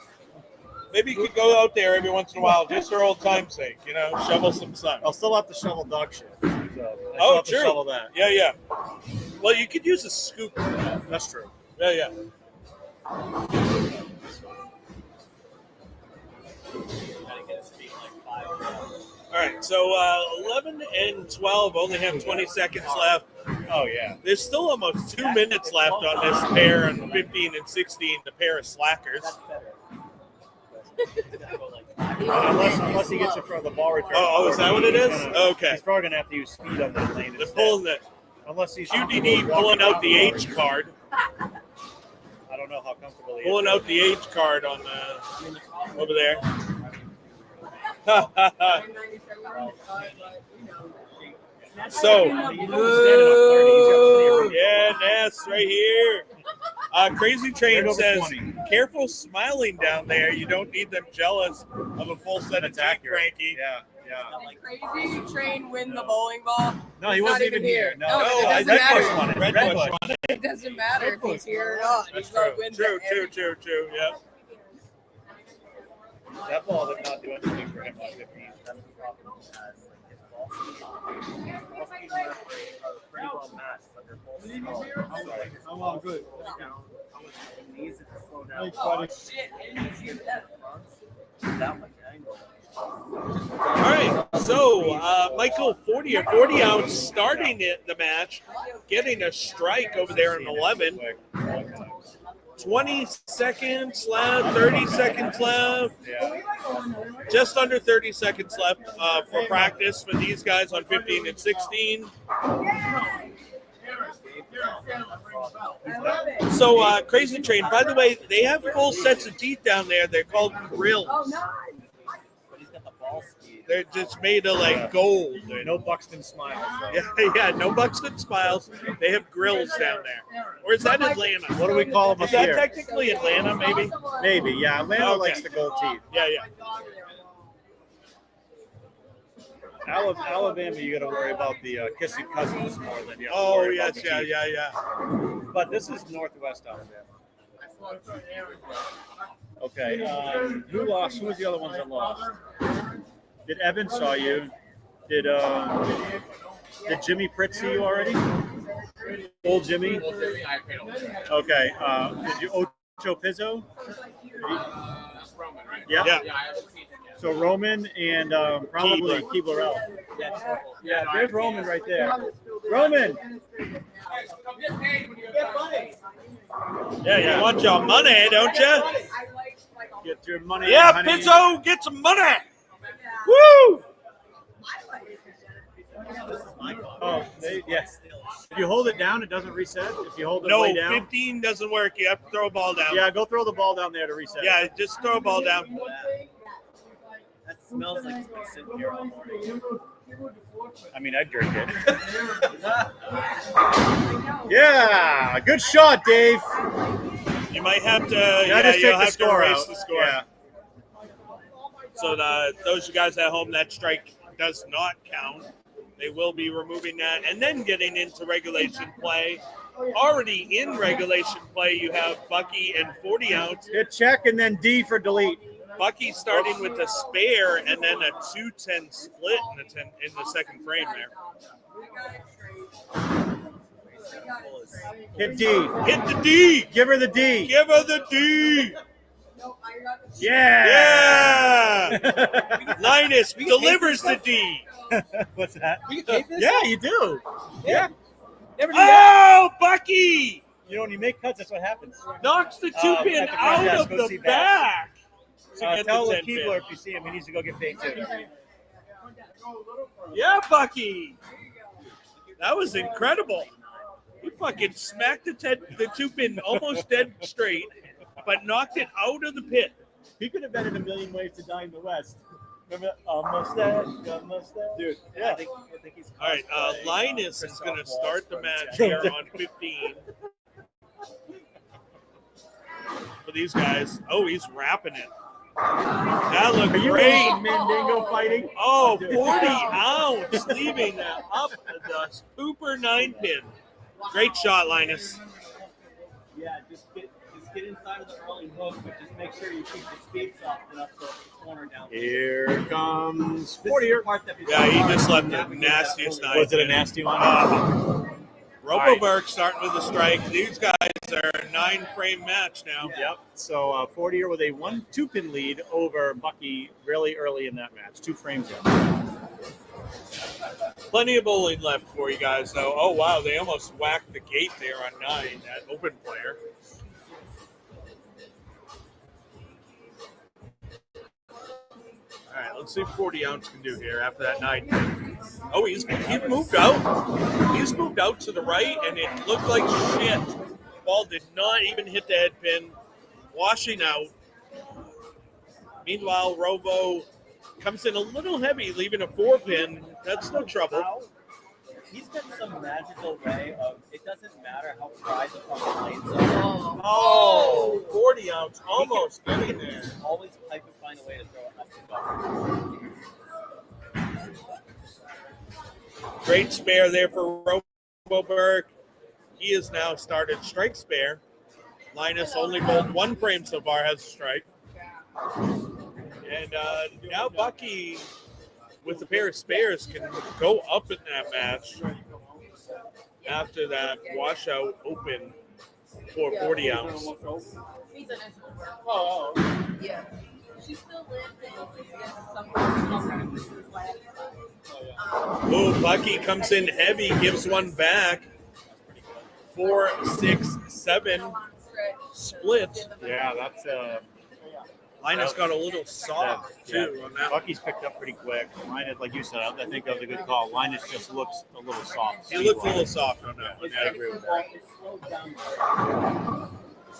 Maybe you could go out there every once in a while, just for old time's sake, you know, shovel some sun. I'll still have to shovel dog shit. So I still Oh, have to true. shovel that. Yeah. Well, you could use a scoop for that. That's true. Yeah. All right, so 11 and 12 only have 20 seconds left. Oh, yeah. There's still almost 2 minutes left on this pair, and 15 and 16, the pair of slackers. Unless he gets it from the ball return. Oh, is that what it is? Okay. He's probably going to have to use speed on that lane. They're pulling the Unless he's QDD pulling out the H card. I don't know how comfortable he is. Pulling out the H card on over there. So, yeah, Ness right here. Crazy Train Right over says, 20. careful smiling down there. You don't need them jealous of a full set of That's teeth, accurate. Frankie. Yeah. Crazy Train win the bowling ball. No, he He's wasn't not even even here. here. No, No, it I doesn't Red Bush matter. won it. Red Red Bush Bush. won it. It doesn't matter if he's here or not. That's He's gonna true. win True. Yeah. That ball did not do anything for him on 15. I'm all good. Thanks, buddy. Shit, I didn't see that. All right. So, Michael 40 or 40 ounce starting the match, getting a strike over there in 11. 20 seconds left, 30 seconds left. Yeah. Just under 30 seconds left for practice for these guys on 15 and 16. So, Crazy Train, by the way, they have full sets of teeth down there. They're called grills. They're just made of like gold. No Buxton smiles. Yeah, no Buxton smiles. They have grills down there. Or is that Atlanta? What do we call them up Is that here? technically Atlanta, maybe? Maybe, yeah. Atlanta Okay. likes the gold teeth. Yeah. Alabama, you got to worry about the kissing cousins more than you have to Oh worry about yes, the yeah, teeth. yeah. But this is Northwest Alabama. Okay. Who lost? Who was the other ones that lost? Did Evan saw you? Did Jimmy Pritt see you already? Old Jimmy. Okay. Did you Ocho Pizzo? Yeah. Yeah. So Roman and probably Keebler. Yeah, there's Roman right there. Roman. Yeah, you want your money, don't you? Get your money. Yeah, honey. Pizzo, get some money. Woo! Oh, yes. If you hold it down, it doesn't reset. If you hold it No, way down. 15 doesn't work. You have to throw a ball down. Yeah, go throw the ball down there to reset. Yeah, just throw a ball down. That smells like it's been sitting here all morning. I mean, I'd drink it. Yeah, good shot, Dave. You might have to. Yeah, just you'll take the have to score erase out. the score. Yeah. So those of you guys at home, that strike does not count. They will be removing that and then getting into regulation play. Already in regulation play, you have Bucky and 40 ounce. Hit check and then D for delete. Bucky starting with a spare and then a 2-10 split in the second frame there. Hit D. Hit the D. Give her the D. Give her the D. Yeah. Yeah. Linus delivers the D. What's that? We can tape this? Yeah, you do. Yeah. Never do that. Oh, Bucky You know, when you make cuts, that's what happens. knocks the 2-pin at the front out desk, of go the see Bass. back. To get Tell the the 10 pin. Keebler if you see him, he needs to go get paid too. Yeah, Bucky. That was incredible. He fucking smacked the 2-pin almost dead straight, but knocked it out of the pit. He could have been in A Million Ways to Die in the West. Remember? A mustache. Dude, yeah. I think he's All right, cosplaying, Linus is Christoph going to Waltz start the from match Ted. here on 15. For these guys. Oh, he's wrapping it. That looked Are you great. in Mandingo fighting? Oh, 40 ounce, leaving that up the Cooper 9-pin. Great shot, Linus. Yeah, just get inside of the early hook, but just make sure you keep the speed soft enough so it's corner down. Here comes This is 40. the part that Yeah, he just left the nastiest knife. Was it a nasty one? Roboberg starting with a strike. These guys are a 9-frame match now. Yep. So 40 with a 1-2-pin lead over Bucky really early in that match. 2 frames in. Plenty of bowling left for you guys, though. Oh, wow, they almost whacked the gate there on 9, that open player. All right, let's see what 40 ounce can do here after that 9. Oh, he moved out. He's moved out to the right, and it looked like shit. Ball did not even hit the head pin, washing out. Meanwhile, Robo comes in a little heavy, leaving a 4-pin. That's no trouble. He's got some magical way of it doesn't matter how fried the fucking lanes are. Oh, 40 ounce, almost getting there. Just always pipe and find a way to throw it up the butt. Great spare there for Roboberg. He has now started strike spare. Linus only bowled 1 frame so far, has a strike. And now Bucky, with a pair of spares, can go up in that match after that washout open for 40 ounce. Oh. Yeah. She still lives in Oh, Bucky comes in heavy, gives one back. 4, 6, 7 split. Yeah, that's Linus got a little soft too on that. Bucky's picked up pretty quick. Linus, like you said, I think that was a good call. Linus just looks a little soft. He looked a little soft on that one. Yeah, I agree with that. It slowed down.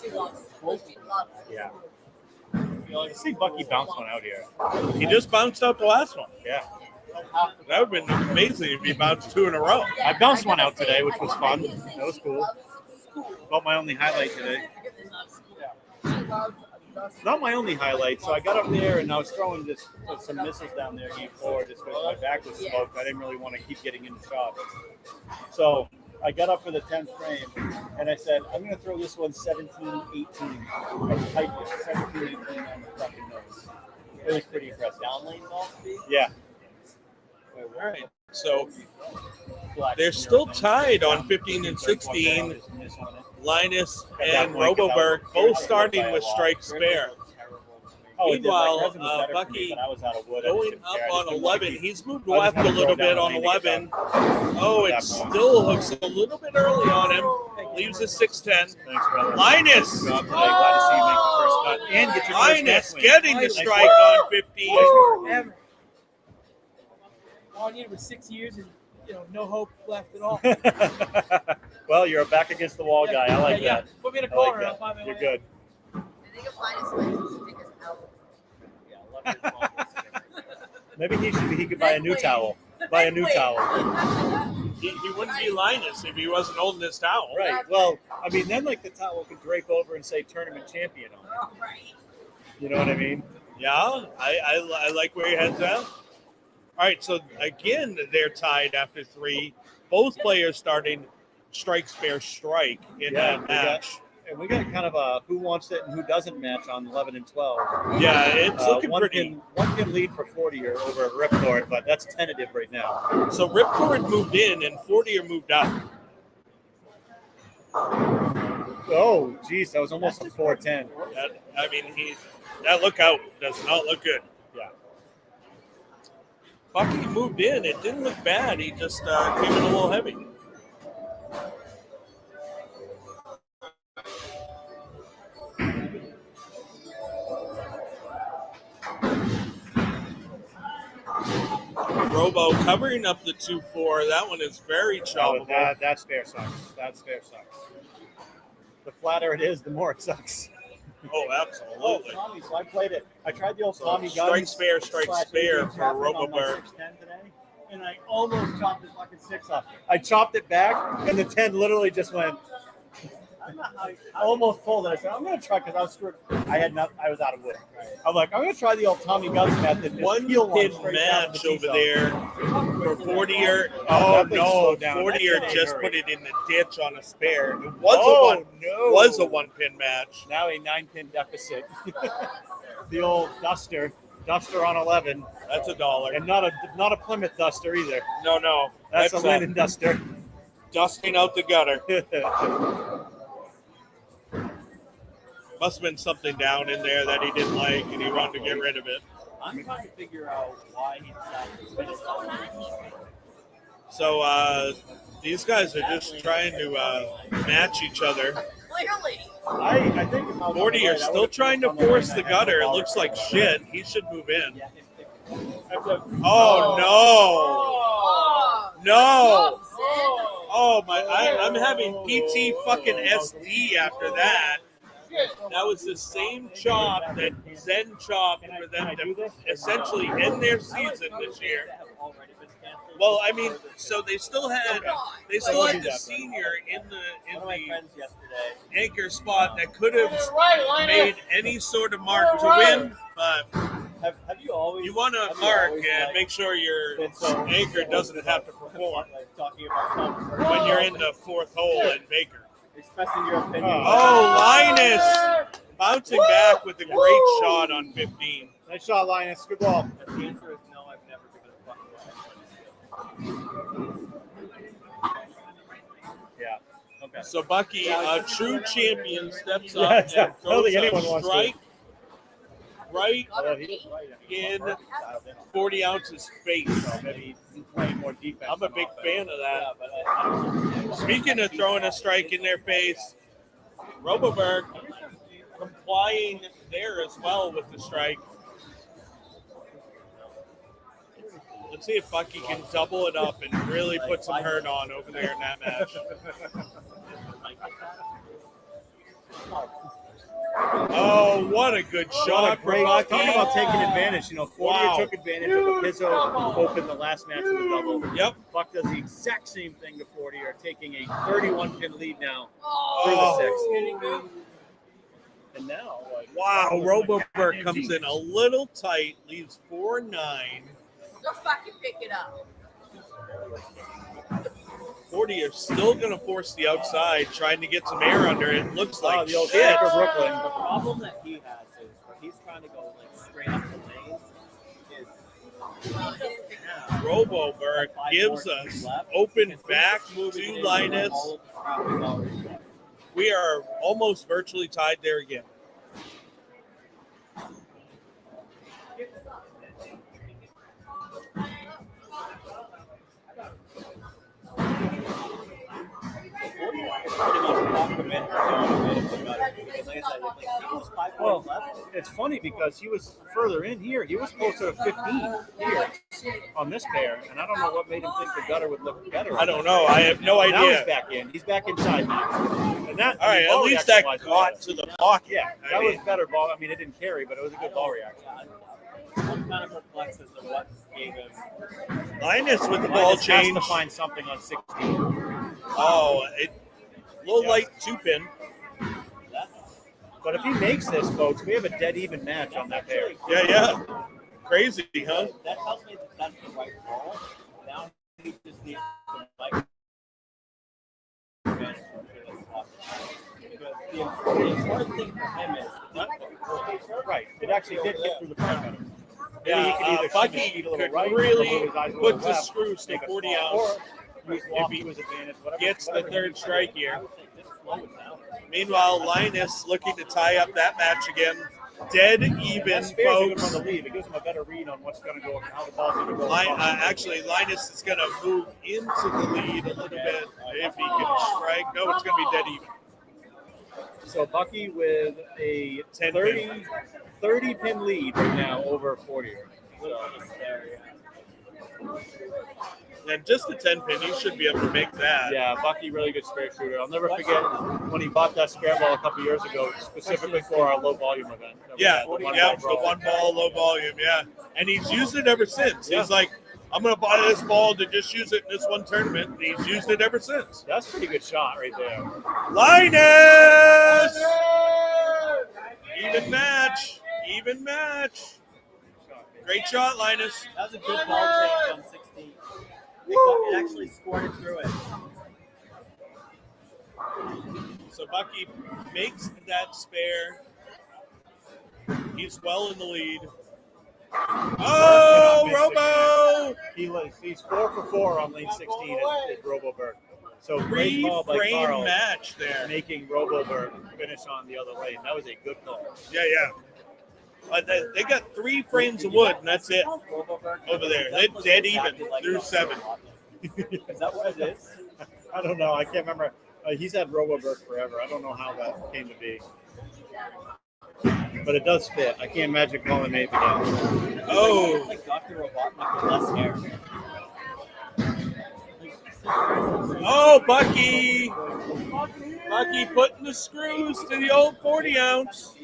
She loves. Yeah. I see Bucky bounce one out here. He just bounced out the last one. Yeah. That would have been amazing if he bounced 2 in a row. I bounced one out today, which was fun. That was cool. About my only highlight today. She loves not my only highlight. So I got up there and I was throwing just some missiles down there game 4 just because my back was smoked. I didn't really want to keep getting into shots. So I got up for the 10th frame and I said, I'm going to throw this one 17-18. I typed it 17-18 on the fucking nose. It was pretty impressive. Down lane ball speed? Yeah. All right. So they're still tied on 15 and 16. Linus and Roboberg both starting with strike spare. Meanwhile, Bucky going up on 11. He's moved left a little bit on 11. Oh, it still hooks a little bit early on him. Leaves a 6-10. Linus! Linus getting the strike on 15. Ever. All I needed was 6 years and no hope left at all. Well, you're a back against the wall guy. I like that. Put me in a I corner. like I'll find my You're way good. I think if Linus wins, he should take us out. Maybe he could buy a new towel. Buy a new towel. He wouldn't be Linus if he wasn't holding this towel. Right. Well, I mean, then like the towel could drape over and say tournament champion on it. Oh, right. You know what I mean? Yeah, I like where your head's at. All right, so again, they're tied after 3. Both players starting strike spare strike in that match. We got kind of a who wants it and who doesn't match on 11 and 12. Yeah, it's looking pretty. One can lead for 40 or over Ripcord, but that's tentative right now. So Ripcord moved in and 40 are moved out. Oh, geez, that was almost a 4-10. That lookout does not look good. Yeah. Bucky moved in. It didn't look bad. He just came in a little heavy. Robo covering up the 2-4. That one is very choppable. That spare sucks. That spare sucks. The flatter it is, the more it sucks. Oh, absolutely. Tommy, so I played it. I tried the old Tommy strike Guns. spare for Roboberg. And I almost chopped the fucking 6 off. I chopped it back, and the 10 literally just went. I almost pulled it. I said, I'm going to try because I was screwed. I was out of wood. I'm like, I'm going to try the old Tommy Guns method. One pin match over there for 40er. Oh, no. 40er just put it in the ditch on a spare. It was a one-pin match. Now a 9-pin deficit. The old Duster on 11. That's $1. And not a Plymouth Duster either. No. That's a linen Duster. Dusting out the gutter. Must have been something down in there that he didn't like, and he wanted to get rid of it. I'm trying to figure out why he decided to spin it on. So these guys are just trying to match each other. Clearly. I think 40 are still trying to force the gutter. It looks like shit. He should move in. Oh, no. No. Oh, my. I'm having PT fucking SD after that. That was the same chop that Zen chopped for them to essentially end their season this year. Well, I mean, so they still had the senior in the anchor spot that could have made any sort of mark to win, but Have you always? you want to mark and make sure your anchor doesn't have to perform Talking about when you're in the 4th hole in Baker. expressing your opinion. Oh, Linus bouncing back with a great shot on 15. Nice shot, Linus. Good ball. The answer is no. I've never given a fuck. Yeah. Okay. So Bucky, a true champion, steps up Yeah, and I don't goes think anyone a wants to. strike right Although he didn't play it. in 40 ounces face. So maybe he's playing more defense. I'm a than big offense. fan of that. Yeah, but I don't Speaking of throwing a strike in their face, Roboberg complying there as well with the strike. Let's see if Bucky can double it up and really put some hurt on over there in that match. Oh, what a good shot for Great. Bucky. Talk about taking advantage. You know, 40 Wow. took advantage of the Pizzo open the last match of the double. Yep. Buck does the exact same thing to 40, are taking a 31-pin lead now Oh. for the 6th. And now, like, Wow, Roboberg comes in a little tight, leaves 4-9. Just fucking pick it up. 40 are still going to force the outside, trying to get some air under it. Looks like the old shit. Sticker Brooklyn. The problem that he has is when he's trying to go like straight up the lane is Roboberg gives us open back to Linus. We are almost virtually tied there again. Well, it's funny because he was further in here. He was closer to 15 here on this pair, and I don't know what made him think the gutter would look better. I don't know. I have no Now he's idea. back in. He's back inside now. And that, All right, at least that got to the pocket. Yeah, that was better ball. I mean, it didn't carry, but it was a good ball reaction. I'm kind of perplexed as to what gave him. Linus with the ball Linus has change. to find something on 16. Oh, a little light 2-pin. But if he makes this, folks, we have a dead even match on that pair. Yeah. Crazy, huh? That tells me that that's the right ball. Now he just needs to like. Because the important thing for him is Right. It actually did get through the front gutter. Yeah, Maybe he could either Bucky shimmy speed a little could right, really or move his eyes a put little the left, screws to take a 40 small- ounce. or use If loft he to his advantage, whatever. Gets the whatever third he strike can. here. I would say just slow it down. Meanwhile, Linus looking to tie up that match again. Dead even, That spares him folks. from the lead. It gives him a better read on what's going to go, how the ball's going to go. Actually, Linus is going to move into the lead a little bit if he can strike. No, it's going to be dead even. So Bucky with a 10 30 pin lead right now over 40. And just a 10-pin, you should be able to make that. Yeah, Bucky, really good spare shooter. I'll never forget when he bought that spare ball a couple years ago, specifically for our low volume event. Yeah, The one yeah, ball the one ball, low volume, yeah. And he's used it ever since. Yeah. He's like, I'm going to buy this ball to just use it in this one tournament. And he's used it ever since. That's a pretty good shot right there. Linus! Even match. Even match. Great shot, Linus. That was a good ball change on 16. It actually squirted through it. So Bucky makes that spare. He's well in the lead. Oh, Robo! He's 4 for 4 on lane 16 at Roboberg. So great call by Three-frame Karls, match there. making Roboberg finish on the other lane. That was a good call. Yeah. They got 3 frames of wood, and that's it over there. They're dead even through 7. Is that what it is? I don't know. I can't remember. He's had Roboberg forever. I don't know how that came to be. But it does fit. I can't imagine calling anything else. Oh, It's like Dr. Robotnik with less hair. oh, Bucky! Bucky putting the screws to the old 40 ounce.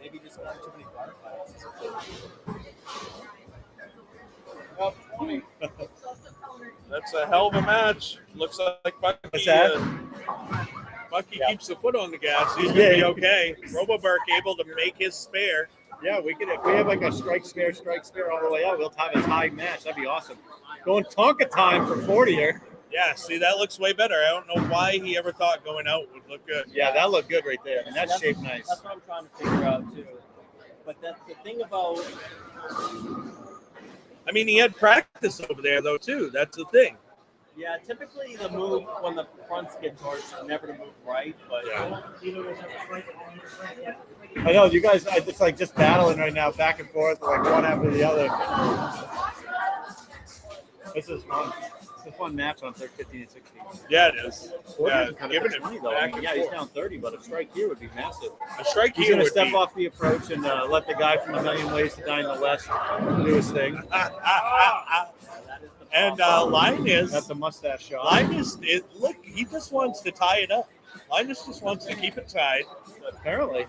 Maybe just got too many bar fights. That's a hell of a match. Looks like Bucky. What's that? Bucky keeps the foot on the gas. He's gonna be okay. Roboberg able to make his spare. Yeah, we could. If we have like a strike spare all the way out, we'll have a tie match. That'd be awesome. Going Tonka time for 40 here. Yeah, see, that looks way better. I don't know why he ever thought going out would look good. Yeah, that looked good right there. And that's shaped nice. That's what I'm trying to figure out too. But that's the thing about. I mean, he had practice over there though too. That's the thing. Yeah, typically the move when the fronts get torched is never to move right, but I know you guys. It's like just battling right now, back and forth, like one after the other. This is fun. It's a fun match on 15 and 16. Yeah, it is. Yeah, Kind giving of it money though. back I mean, and yeah, he's forth. down 30, but a strike here would be massive. A strike He's here going to would step be. off the approach and let the guy from A Million Ways to Die in the West do his thing. And Linus. That's a mustache shot. Linus, look, he just wants to tie it up. Linus just wants to keep it tied. Apparently.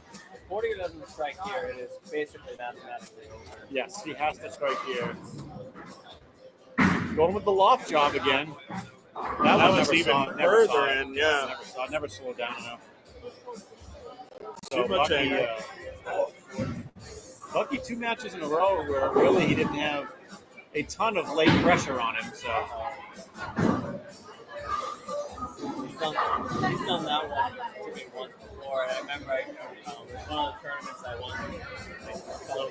40 doesn't strike here. It is basically mathematically over. Yes, he has to strike here. Going with the loft job again. That one was never even saw it, never saw further it. in, yeah. Never slowed down enough. So Too much Bucky, anger. Bucky 2 matches in a row where really he didn't have a ton of late pressure on him. So He's done that one to me once before. And I remember one of the tournaments I won. So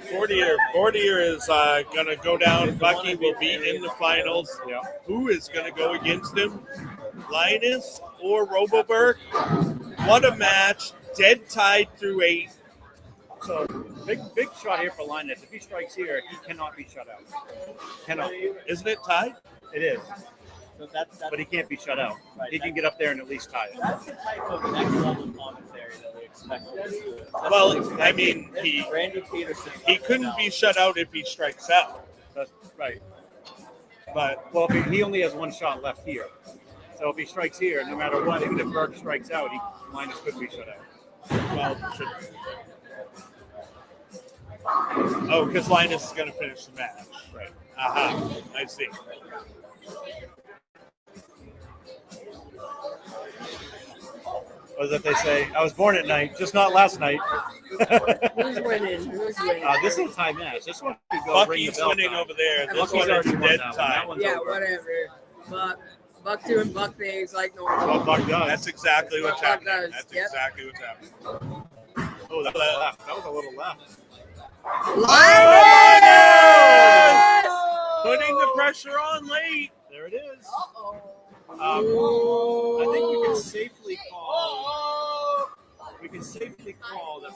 Fortier is going to go down. Bucky will be in the finals. yeah. Who is going to go against him? Linus or Roboberg? What a match. Dead tied through 8. So big shot here for Linus. If he strikes here, he cannot be shut out. Cannot. Isn't it tied? It is, So that's but he can't be shut out. Right, He can get up there and at least tie it. that's the type of next level commentary that we expect. Well, I mean, Randy Peterson. he couldn't be shut out if he strikes out. That's right. But Well, if he only has 1 shot left here. So if he strikes here, no matter what, even if Berg strikes out, Linus could be shut out. well, oh, because Linus is going to finish the match. Right. Aha, I see. What is that they say? I was born at night, just not last night. Who's winning? Who's winning? This is a tie match. This one could go ring the Bucky's bell winning time. over there. This Bucky's one is already won dead that one. tied. That one's Yeah, over. whatever. Buck doing Buck things like What normal. Buck does. That's exactly what's Buck happening. does, That's yep. exactly what's happening. Oh, that was a left. That was a little left. Putting the pressure on late. There it is. Uh-oh. I think we can safely call that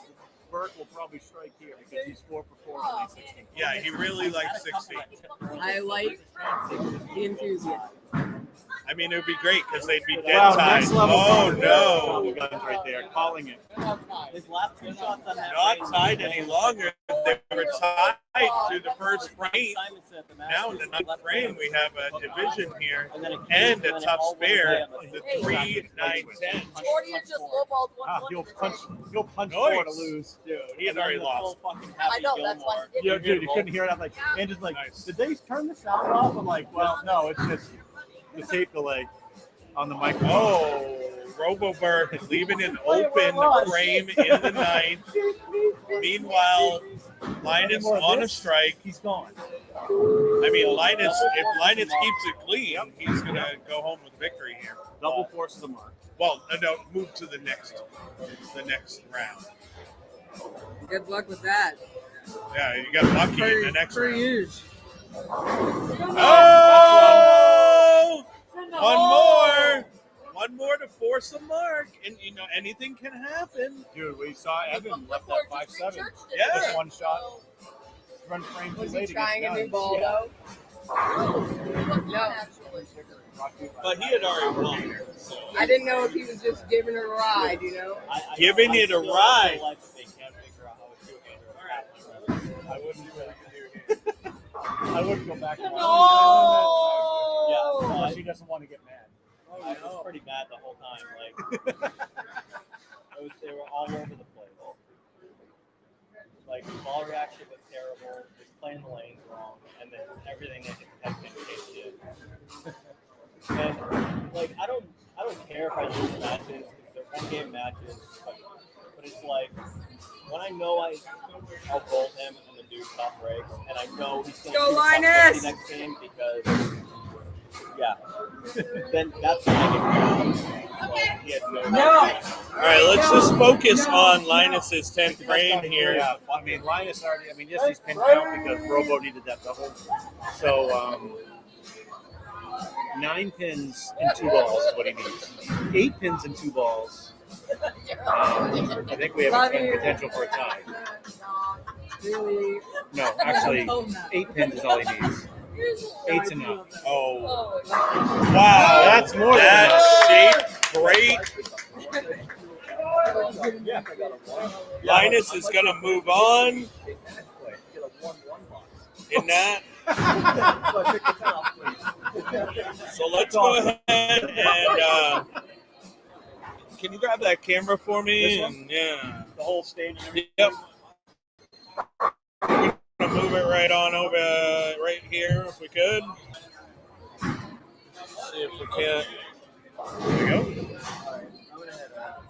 Burke will probably strike here because he's 4 for 4 on 16. Yeah, he really likes 60. I like the enthusiasm. I mean, it would be great because they'd be dead Wow, tied. next level. Oh, no. Guns right there, calling it. His last 2 shots on that Not tied any longer. They were tied through the first frame. Now in the 9th frame, we have a division here and a tough spare. The 3, 9, 10. Fortier just lowballed Ah, 120. he'll punch Nice. 4 to lose. Dude, he had already lost. I know, that's why. Yeah, dude, you couldn't hear it. I'm like, and just like, Nice. did they turn the sound off? I'm like, well, no, it's just the tape delay on the microphone. Oh, Roboberg leaving an open frame in the 9th. Meanwhile, Linus on a strike. He's gone. I mean, Linus, if Linus keeps it clean, he's going to go home with victory here. Double force the mark. Well, no, move to the next round. Good luck with that. Yeah, you got Bucky in the next round. Huge. Oh! One more to force a mark, and you know anything can happen. Dude, we saw Evan left that 5-7. Yeah. Just 1 shot. Run frame too Was late he trying a against new ball Guns. though? No. But he had already won. So. I didn't know if he was just giving it a ride, you know? Giving it a ride. I wouldn't do it. I wouldn't go back. No! Yeah, she doesn't want to get mad. I was pretty mad the whole time. Like, they were all over the place. Like, the ball reaction was terrible. Just playing the lanes wrong, and then everything that had been changed. And like, I don't care if I lose matches because they're 1-game matches. But it's like when I know I'll bolt him and then do top breaks, and I know he's going to Go do top Linus! next game because. Yeah, then that's when I get he had no. All right, let's just focus on Linus's 10th frame here. Yeah, I mean, Linus already, yes, he's pinned out because Robo needed that double. So, 9 pins and 2 balls is what he needs. 8 pins and 2 balls. I think we have potential for a tie. Really? No, actually, 8 pins is all he needs. 8's enough. Oh, wow, That's more than that shape break. Linus is going to move on in that. So let's go ahead and can you grab that camera for me? And, yeah. The whole stage. Yep. We're gonna move it right on over right here if we could. See if we can't. There we go.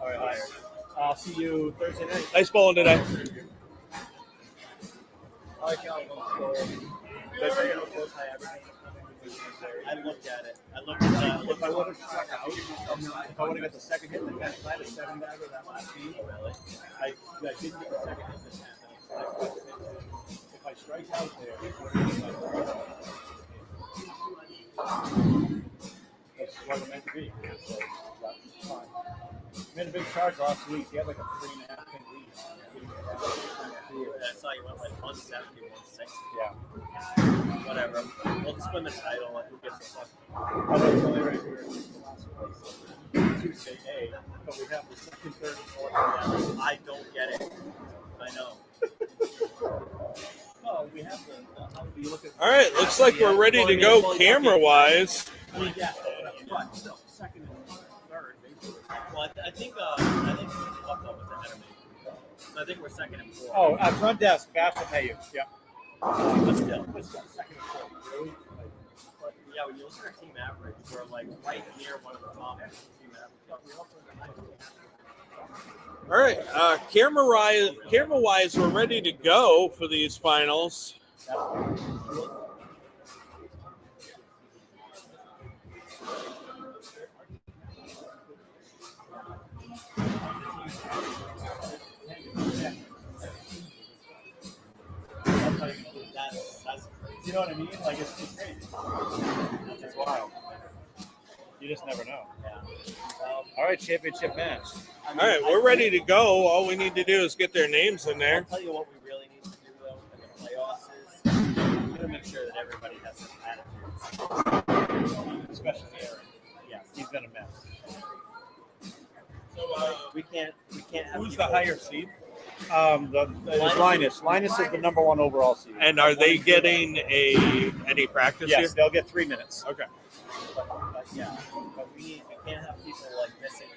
All right, higher. I'll see you Thursday night. Nice bowling today. I like how close I everything. I looked at it. I looked at If I would have struck out, if I would have got the second hit, I had a 7-bagger that last game. really. I didn't get the second hit this time. If I strike out there, that's what it meant to be. So that's fine. We had a big charge last week. He had like a 3.5 pin lead. I saw you went like 170, 160. Yeah. Whatever. We'll just win the title. And who gets the fuck? I know it's only right here. Tuesday A, but we have the second, third, and fourth. I don't get it. I know. Oh, we have the. You look at. All right, looks like we're ready to go camera-wise. Yeah. But no, second and third. Well, I think fucked up with the head of me. So I think we're second and fourth. Oh, at front desk, Bash will pay you. Yeah. But still. Second and fourth. Really? But yeah, when you look at our team average, we're like right near one of the top team averages. All right, camera-wise, we're ready to go for these finals. That's You know what I mean? Like, it's crazy. It's wild. You just never know. yeah. All right, championship match. All right, we're ready to go. All we need to do is get their names in I'll there. tell you what we really need to do though in the playoffs is we gotta make sure that everybody has some attitudes. Especially Aaron. Yes. He's been a mess. We can't have Who's the people- higher seed? It's Linus. Linus is the number 1 overall seed. And are they getting any practice Yes, here? they'll get 3 minutes. Okay. But yeah, but we can't have people like missing.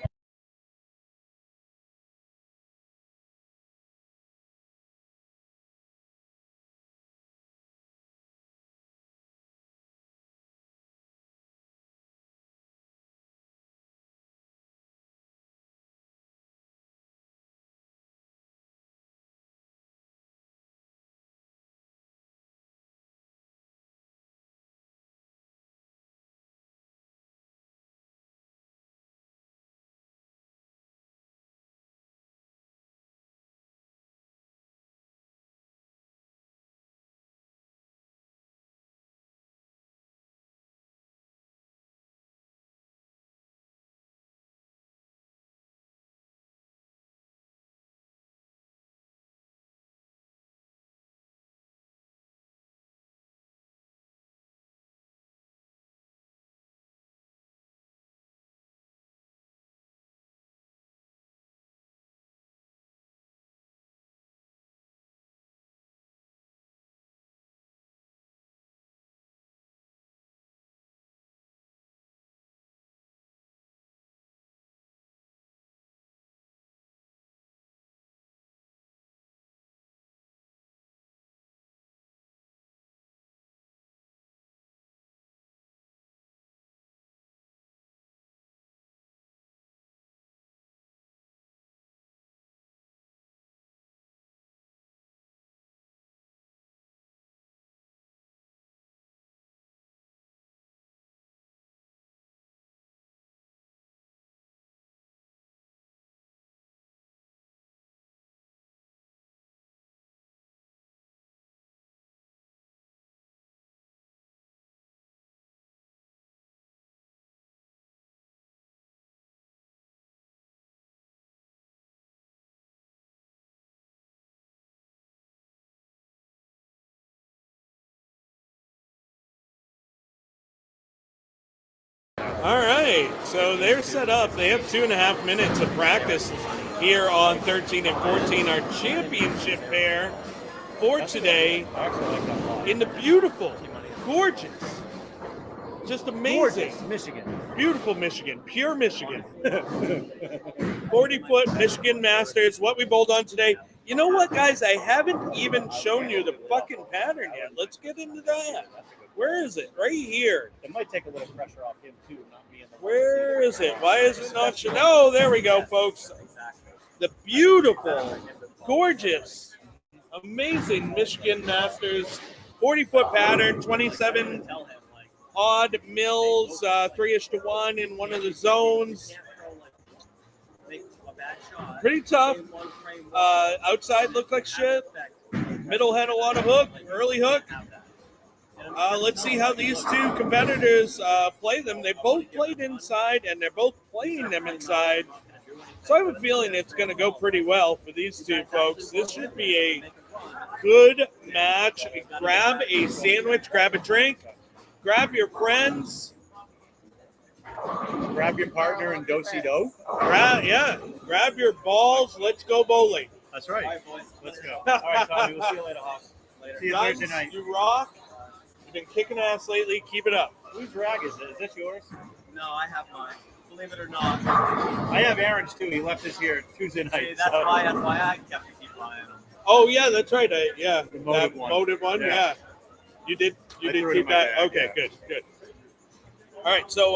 All right, so they're set up. They have 2.5 minutes of practice here on 13 and 14, our championship pair for today I actually like that ball. in the beautiful, gorgeous, just amazing, Gorgeous, Michigan. beautiful Michigan, pure Michigan. 40-foot Michigan Masters, what we bowled on today. You know what, guys? I haven't even shown you the fucking pattern yet. Let's get into that. Where is it? Right here. It might take a little pressure off him, too, not me in the Where is it? Why is it not shown? Oh, there we go, folks. Exactly. the beautiful, gorgeous, amazing Michigan Masters 40-foot pattern, 27 odd mills, 3:1 in one of the zones. Pretty tough. Outside looked like shit. Middle had a lot of hook, early hook. Let's see how these two competitors play them. They both played inside, and they're both playing them inside. So I have a feeling it's going to go pretty well for these two folks. This should be a good match. Grab a sandwich, grab a drink, grab your friends. Grab your partner and do-si-do. Grab your balls. Let's go bowling. That's right. Let's go. All right, Tommy. We'll see you later, Hawk. See you Guns, Thursday night. you rock. You've been kicking ass lately. Keep it up. Whose rag is it? Is this yours? No, I have mine. Believe it or not. I have Aaron's too. He left us here Tuesday night. See, that's why I kept to keep buying them. Oh yeah, that's right. The molded one. Molded one. Yeah. Yeah. You did I threw it keep in my that. bag, Okay, yeah. good. All right, so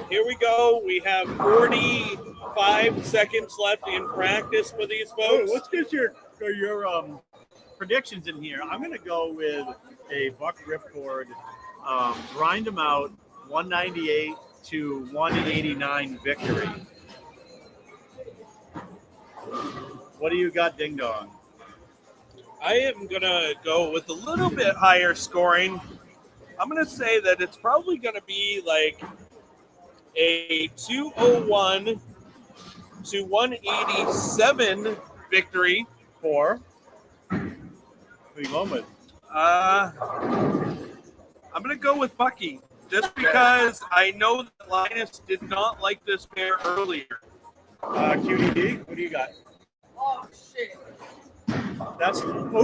here we go. We have 45 seconds left in practice for these Oh, folks. let's get your predictions in here. I'm going to go with a buck ripcord, grind them out, 198 to 189 victory. What do you got, Ding Dong? I am going to go with a little bit higher scoring. I'm going to say that it's probably going to be like a 201 to 187 victory. For? Who are you going with? I'm going to go with Bucky just because I know that Linus did not like this pair earlier. QDD, what do you got? Oh shit.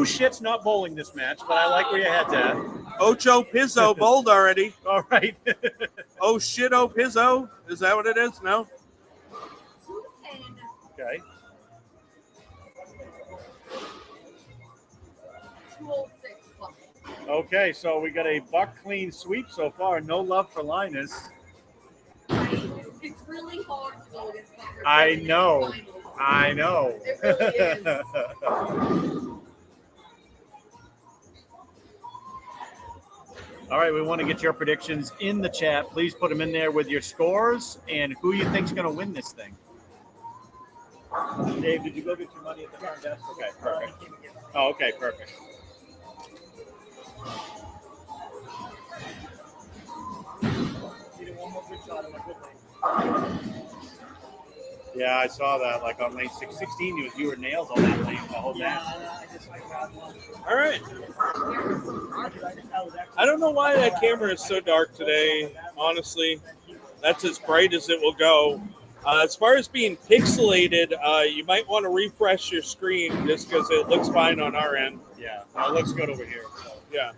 Shit's not bowling this match, but I like where your head's at. Ocho Pizzo bowled already. All right. Oh shit, oh Pizzo. Is that what it is? No? 210. Okay. 206 bucket. Okay, so we got a buck clean sweep so far. No love for Linus. It's really hard to go against bucket. I know. I know. It really is. All right, we want to get your predictions in the chat. Please put them in there with your scores and who you think's going to win this thing. Dave, did you go get your money at the front desk? Okay, perfect. Oh, okay, perfect. Yeah, I saw that. Like on lane 16, you were nails on that lane the whole match. All right. I don't know why that camera is so dark today, honestly. That's as bright as it will go. As far as being pixelated, you might want to refresh your screen just because it looks fine on our end. Yeah, it looks good over here. So. Yeah.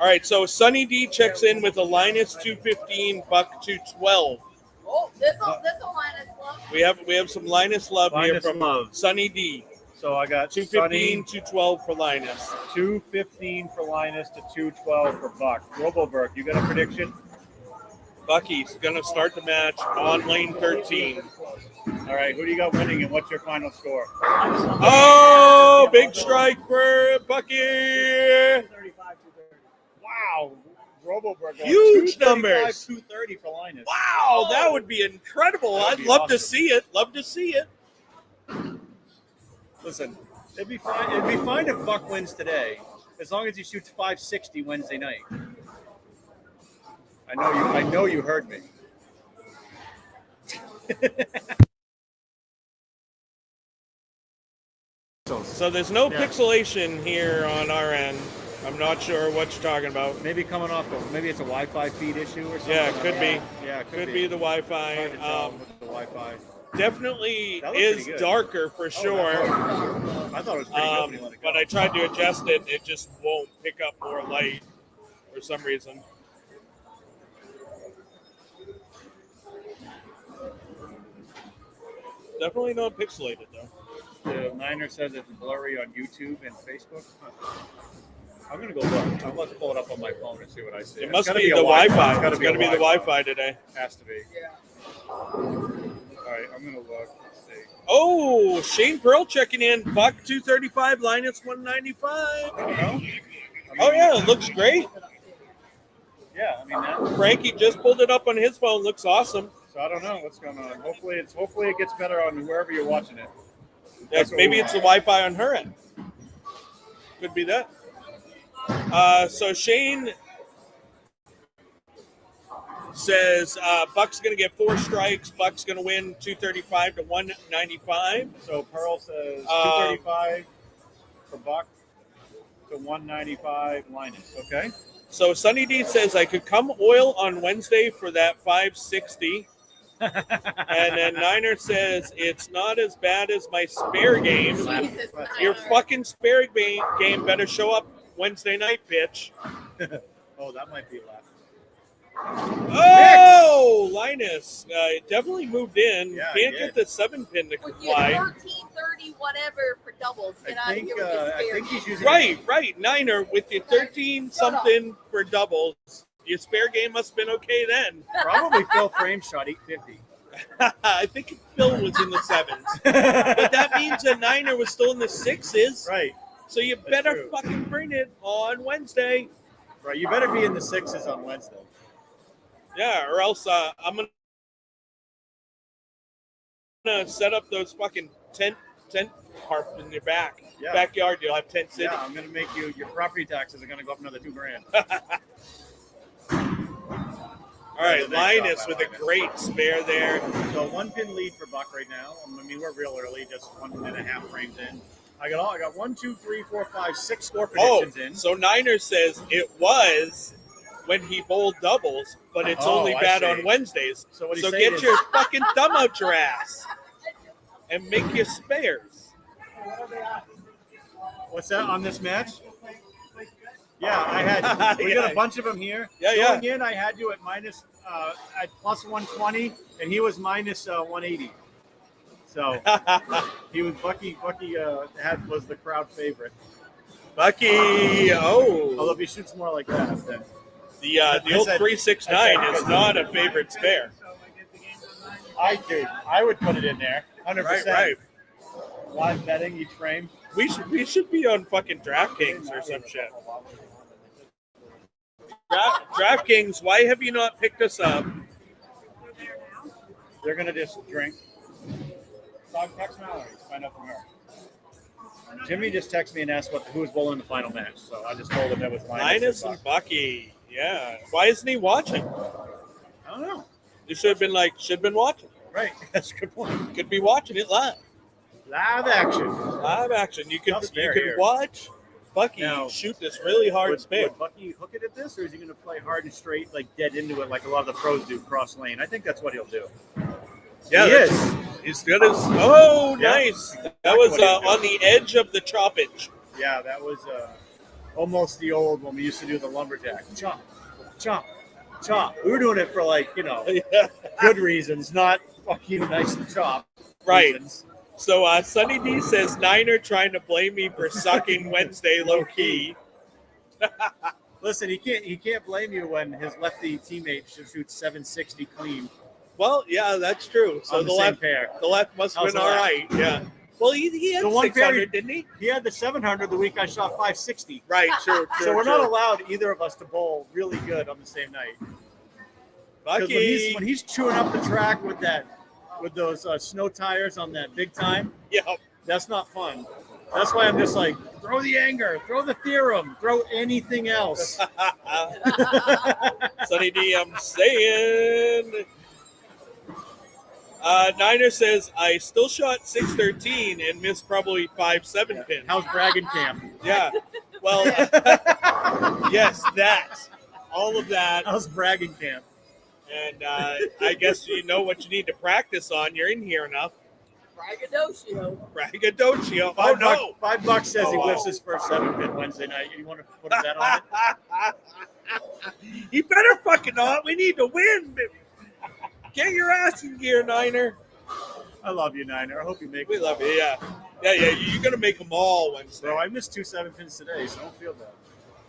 All right, so Sunny D checks in with a Linus 215, buck 212. Oh, this one Linus love. We have some Linus love here Linus from love. Sunny D. So I got 215, Sunny, 212 for Linus. 215 for Linus to 212 for Buck. Roboberg, you got a prediction? Bucky's going to start the match on lane 13. All right, who do you got winning and what's your final score? Oh, big strike for Bucky. Wow, Roboberg. Huge numbers. 230 for Linus. Wow, that would be incredible. That'd I'd be love to awesome. see it. Love to see it. Listen, it'd be fine. It'd be fine if Buck wins today, as long as he shoots 560 Wednesday night. I know you heard me. So there's no Yeah. pixelation here on our end. I'm not sure what you're talking about. Maybe coming off of, maybe it's a Wi-Fi feed issue or something. Yeah, it could be. Yeah, it Could be the Hard to Wi-Fi. tell with the Wi-Fi. Definitely That looks is pretty good. darker for sure. I thought it was pretty good when you let it go. But I tried to adjust it. It just won't pick up more light for some reason. Definitely not pixelated though. The Niner says it's blurry on YouTube and Facebook. I'm gonna go look. I'm about to pull it up on my phone and see what I see. It It's must gotta be the a Wi-Fi. It's It's got to be the Wi-Fi today. Has to be. Yeah. All right, I'm gonna look. Oh, Shane Pearl checking in. Buck 235, Linus 195. Oh, yeah, it looks great. Yeah, I mean that. Frankie just pulled it up on his phone. Looks awesome. So I don't know what's going on. Hopefully it gets better on wherever you're watching it. Yes, maybe it's the Wi-Fi on her end. Could be that. So Shane says Buck's going to get 4 strikes. Buck's going to win 235 to 195. So Pearl says 235 for Buck to 195 Linus. Okay. So Sunny D says I could come oil on Wednesday for that 560. And then Niner says it's not as bad as my spare game. Jesus, Your Niner. fucking spare game better show up Wednesday night, bitch. Oh, that might be left. Oh, Linus definitely moved in. Yeah, Can't he get did. the 7-pin to With your comply. 1330 whatever for doubles. Get out of here with your I spare think he's game. using Right. Niner with your 13 something for doubles. Your spare game must have been okay then. probably Phil Frame shot 850. I think Phil was in the 7s. But that means a Niner was still in the 6s. Right. So you better true. fucking bring it on Wednesday. Right. You better be in the 6s on Wednesday. Yeah, or else I'm gonna set up those fucking tent tarp in your Yeah. backyard. You'll have tent city. Yeah, I'm gonna make your property taxes are gonna go up another $2,000. All right, The next Linus shot with by a Linus. great spare there. So 1-pin lead for Buck right now. I mean, we're real early, just 1.5 frames in. I got 1, 2, 3, 4, 5, 6 score Oh, predictions in. so Niner says it was when he bowled doubles, but it's Oh, only I bad see. on Wednesdays. So what he's So saying get is- your fucking thumb out your ass and make your spares. What's that on this match? Yeah, I had. We got Yeah. a bunch of them here. Yeah, Going in, I had you at minus at plus 120, and he was minus 180. So he was Bucky. Bucky was the crowd favorite. Bucky, Although oh, if he shoots more like that, then the old 369 is not a favorite spare. I would put it in there. 100%. Right. Live betting each frame. We should be on fucking DraftKings or some shit. DraftKings, why have you not picked us up? They're gonna just drink. Dog text Mallory. Find out from her. Jimmy just texted me and asked who was bowling in the final match. So I just told him it was Linus and Bucky. Yeah. Why isn't he watching? I don't know. You should have been watching. Right. That's a good point. Could be watching it live. Live action. Live action. You Tough could spare could here. watch Bucky Now, shoot this really hard Would spare. Bucky hook it at this, or is he going to play hard and straight, like dead into it, like a lot of the pros do cross lane? I think that's what he'll do. Yeah, he that's- is. He's good as. Oh, Yeah. nice. That was what he's doing. on the edge of the choppage. Yeah, that was almost the old when we used to do the lumberjack. Chop, chop, chop. We were doing it for good reasons, not fucking nice to chop. Right. Reasons. So Sunny D says Niner trying to blame me for sucking Wednesday low key. Listen, he can't blame you when his lefty teammate should shoot 760 clean Well, yeah, that's true. So on the same left, pair. the left must have How's been the all left? right. Yeah. Well, he had The one 600, pair- didn't he? He had the 700 the week I shot 560. Right. True. So we're not allowed either of us to bowl really good on the same night. Because Bucky. when he's chewing up the track with those snow tires on that big time, Yeah. that's not fun. That's why I'm just like, throw the anger, throw the theorem, throw anything else. Sunny D, I'm saying. Niner says I still shot 613 and missed probably 5-7 pins. How's Bragging Camp? Yeah. Well, yes, that. All of that. How's Bragging Camp? And I guess you know what you need to practice on. You're in here enough. Braggadocio. Braggadocio. Oh, no. $5 says he Oh, lifts wow. his first 7-pin Wednesday night. You want to put a bet on it? You better fucking not. We need to win. Get your ass in gear, Niner. I love you, Niner. I hope you make We it. love you. Yeah. You're going to make them all Wednesday. Bro, I missed 2 7-pins today, so don't feel bad.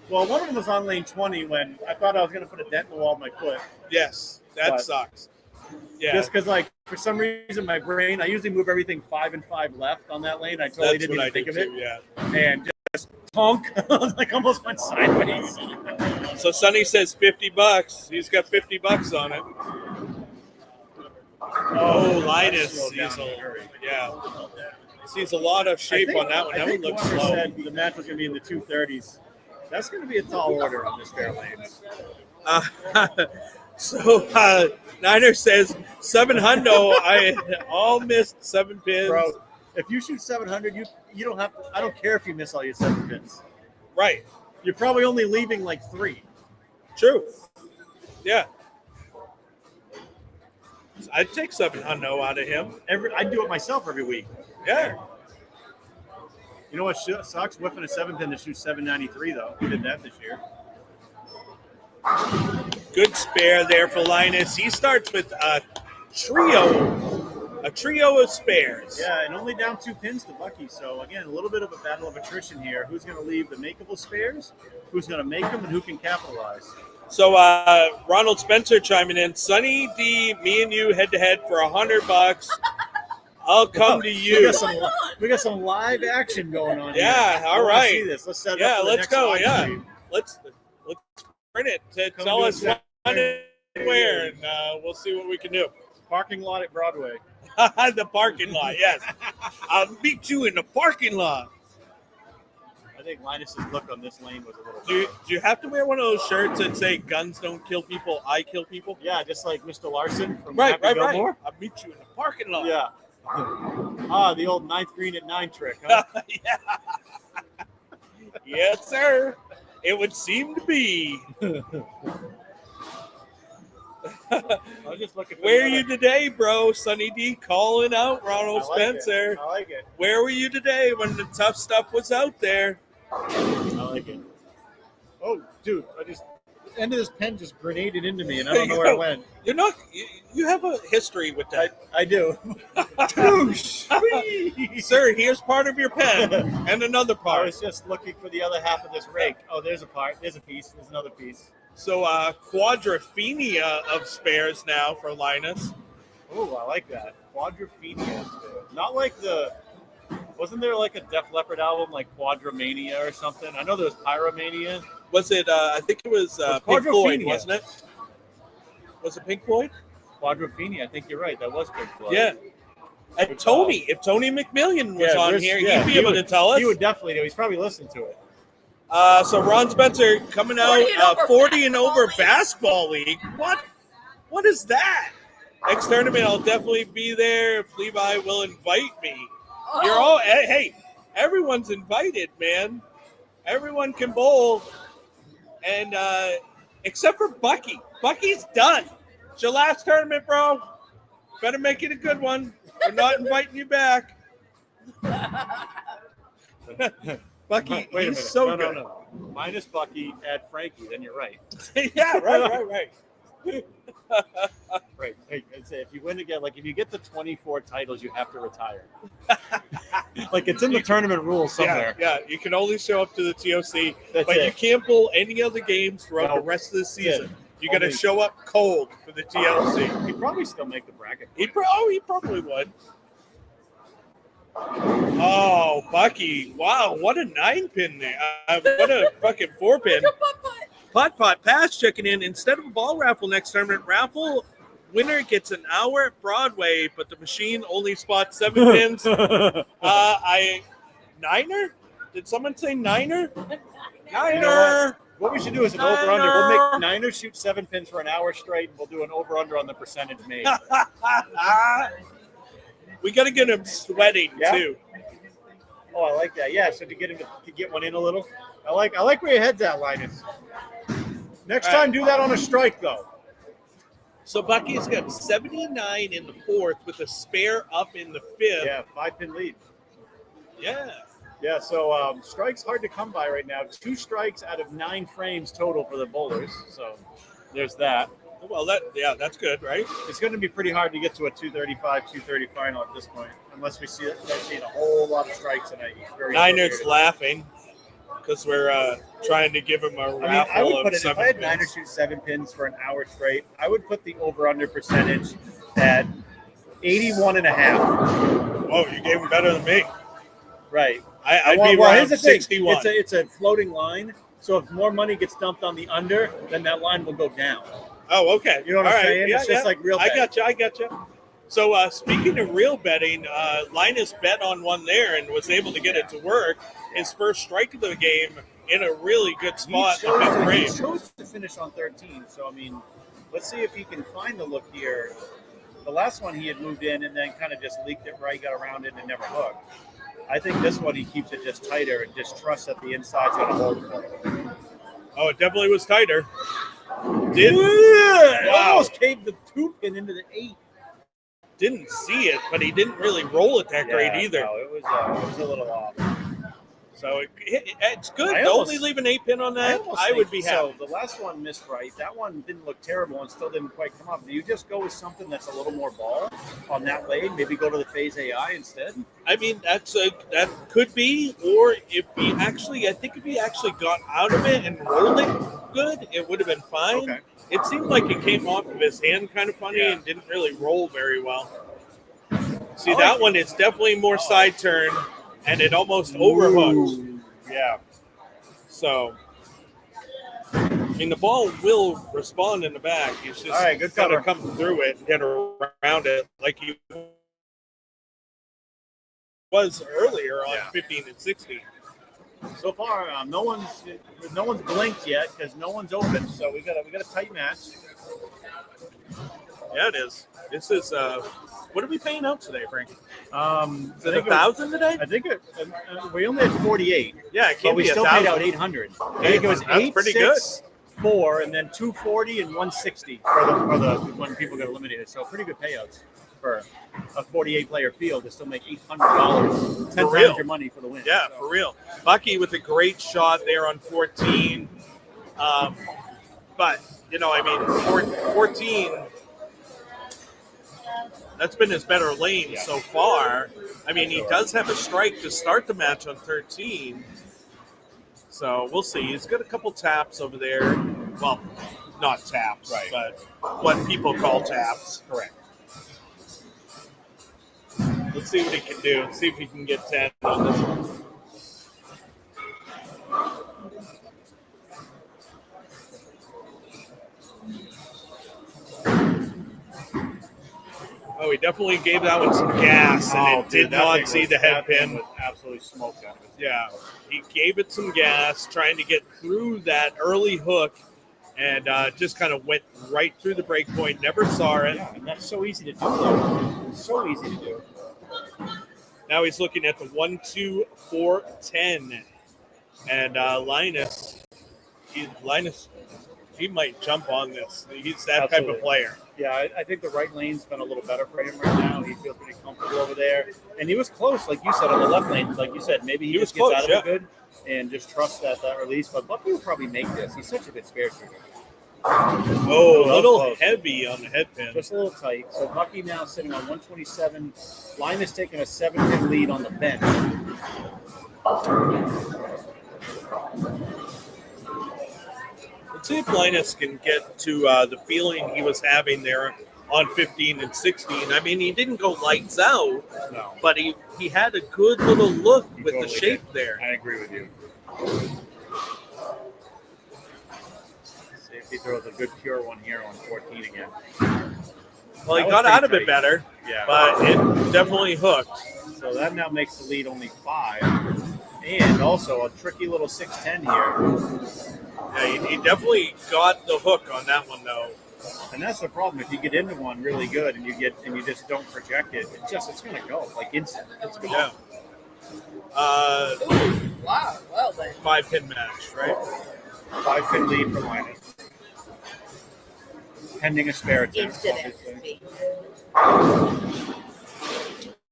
Well, one of them was on lane 20 when I thought I was going to put a dent in the wall of my foot. Yes. That But- sucks. Yeah. Just because, like, for some reason, my brain, I usually move everything 5 and 5 left on that lane. I totally That's didn't what even I think did of too, it. yeah. And just honk, like almost went sideways. So Sonny says $50. He's got $50 on it. Oh, Linus. Slowed down Sees in a a, hurry. yeah. Sees a lot of shape on that one. I That think one looks whoever slow. said the match was going to be in the 230s. That's going to be a tall order on this fair lanes. So Niner says 700. I all missed 7 pins. Bro, if you shoot 700, you don't have to. I don't care if you miss all your 7 pins. Right. You're probably only leaving like 3. True. Yeah. I'd take 700 out of him. I do it myself every week. Yeah. You know what sucks? Whiffing a 7 pin to shoot 793 though. We did that this year. Good spare there for Linus. He starts with a trio of spares. Yeah, and only down 2 pins to Bucky. So again, a little bit of a battle of attrition here. Who's going to leave the makeable spares? Who's going to make them, and who can capitalize? So Ronald Spencer chiming in. Sonny D, me and you head to head for $100. I'll come to you. We got some live action going on. Yeah, here. all I wanna right. See this. Let's set it Yeah, up for the let's next go. live Yeah, stream. let's print it to Come tell do us it. when and where, and we'll see what we can do. Parking lot at Broadway. The parking lot, yes. I'll meet you in the parking lot. I think Linus's look on this lane was a little. Do you have to wear one of those shirts that say "Guns don't kill people, I kill people"? Yeah, just like Mr. Larson from Right. Happy Gilmore. I'll meet you in the parking lot. Yeah. The old 9th green at 9 trick, huh? Yeah. Yes, sir. It would seem to be. I was just looking for Where are you today, bro? Sonny D calling out Ronald Spencer. I like it. Where were you today when the tough stuff was out there? I like it. Oh, dude, end of this pen just grenaded into me, and I don't know where it went. You're not. You have a history with that, I do. sir. Here's part of your pen and another I part. was just looking for the other half of this rake. Oh, there's a part. There's a piece. There's another piece. So quadrophenia of spares now for Linus. Oh, I like that. Quadrophenia. Not like wasn't there like a Def Leppard album like Quadromania or something? I know there was Pyromania. Was it? I think it was Pink Floyd, wasn't it? Was it Pink Floyd? Quadrophenia. I think you're right. That was Pink Floyd. Yeah. And Tony, if Tony McMillian was on here, he'd be able to tell us. He would definitely know. He's probably listened to it. So Ron Spencer coming out 40 and over basketball league. What is that? Next tournament, I'll definitely be there if Levi will invite me. You're all hey, everyone's invited, man. Everyone can bowl, and except for Bucky. Bucky's done. It's your last tournament, bro. Better make it a good one. We're not inviting you back. Bucky, Wait a he's minute. so good. No. Minus Bucky, add Frankie, then you're right. Yeah, right. Right. Hey, I'd say if you win again, like if you get the 24 titles, you have to retire. Like it's in the tournament rules somewhere. Yeah, you can only show up to the TOC, That's but it. you can't bowl any other games throughout the rest of the season. You got to Only- show up cold for the TLC. He'd probably still make the bracket. He probably would. Oh, Bucky! Wow, what a 9-pin there! What a fucking 4-pin. Putt pass checking in. Instead of a ball raffle next tournament, raffle winner gets an hour at Broadway, but the machine only spots 7 pins. Niner? Did someone say Niner? Niner. You know what we should do is an over-under. We'll make Niner shoot 7 pins for an hour straight, and we'll do an over-under on the percentage made. We got to get him sweating too. Oh, I like that. Yeah, so to get him to get one in a little. I like where your head's at, Linus. Next time, do that on a strike, though. So Bucky's got 79 in the 4th with a spare up in the 5th. Yeah, 5-pin lead. Yeah. Yeah, so strikes hard to come by right now. 2 strikes out of 9 frames total for the bowlers. So there's that. Well, that's good, right? It's going to be pretty hard to get to a 235, 230 final at this point, unless we start seeing a whole lot of strikes tonight. Niners laughing because we're trying to give him a raffle I would put of it, 7 if I had pins. Niners shoot 7 pins for an hour straight, I would put the over-under percentage at 81.5. Oh, you gave him better than me. Right. I'd Well, be well, around here's the thing. 61. It's a floating line. So if more money gets dumped on the under, then that line will go down. Oh, okay. You know what All I'm right. saying? Yeah, It's just like real I betting. got you. So speaking of real betting, Linus bet on one there and was able to get it to work. His first strike of the game in a really good spot in the fifth He frame. chose to finish on 13. So, I mean, let's see if he can find the look here. The last one he had moved in and then kind of just leaked it right, got around it, and never hooked. I think this one he keeps it just tighter and just trusts that the inside's going to hold for him. Oh, it definitely was tighter. Almost caved the 2-pin into the 8. Didn't see it, but he didn't really roll it that great either. No, it was a little off. So it's good. I To almost- only leave an 8-pin on that, I would be happy. So the last one missed right. That one didn't look terrible and still didn't quite come up. Do you just go with something that's a little more ball on that lane? Maybe go to the phase AI instead? I mean, that could be, or I think if he actually got out of it and rolled it good, it would have been fine. Okay. It seemed like it came off of his hand kind of funny Yeah. and didn't really roll very well. See, I like that one is definitely more side turn, and it almost overhooked. Ooh, yeah. So, I mean, the ball will respond in the back. He's just All right, good got to cover. come through it and get around it like he was earlier on 15 and 16. So far, no one's blinked yet because no one's open. So we got a tight match. Yeah, it is. This is what are we paying out today, Frank? Is it I 1,000 today? I think we only had 48. Yeah, it But can't we be still paid 1,000. out 800. I think it was That's 8, pretty 6, 4, and then 240 and 160 for the when people get eliminated. So pretty good payouts for a 48-player field to still make $800, 10 real. times your money for the win. Yeah, So, for real. Bucky with a great shot there on 14. But, I mean, 14, that's been his better lane so far. I mean, he does have a strike to start the match on 13. So we'll see. He's got a couple taps over there. Well, not taps, Right. but what people call taps. correct. Let's see what he can do. See if he can get 10 on this one. Oh, he definitely gave that one some gas, and it did not see the head pin. Absolutely smoked out. Yeah, he gave it some gas, trying to get through that early hook, and just kind of went right through the break point. Never saw it. Yeah, and that's so easy to do. Though. It's so easy to do. Now he's looking at the 1, 2, 4, 10, and Linus, he might jump on this. He's that type of player. Yeah, I think the right lane's been a little better for him right now. He feels pretty comfortable over there. And he was close, like you said, on the left lane. Like you said, maybe he just gets close, out of it good and just trusts that release. But Bucky will probably make this. He's such a good spare shooter. Oh, a little close. heavy on the head pin. Just a little tight. So Bucky now sitting on 127. Linus taking a 7-pin lead on the bench. Let's see if Linus can get to the feeling he was having there on 15 and 16. I mean, he didn't go lights out, No, but he had a good little look he with totally the shape did. there. I agree with you. See if he throws a good pure one here on 14 again. Well, he That was got out of pretty it tight. better, Yeah. but it definitely hooked. So that now makes the lead only 5. And also a tricky little 6-10 here. Yeah, he definitely got the hook on that one, though. And that's the problem. If you get into one really good and you just don't project it, it's gonna go like instant. It's gonna Yeah. Wow, well then. 5-pin match, right? 5-pin lead for Linus. Pending a spare attempt, Incident. obviously.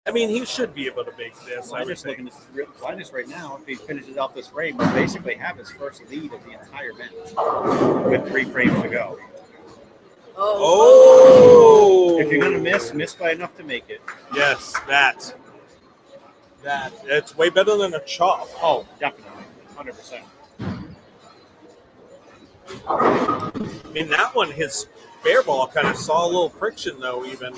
I mean, he should be able to make this. I I'm would just think. looking at Linus right now. If he finishes out this frame, he'll basically have his first lead of the entire bench with 3 frames to go. Oh! If you're gonna miss by enough to make it. Yes, that. It's way better than a chop. Oh, definitely, 100%. I mean, that one, his spare ball kind of saw a little friction, though, even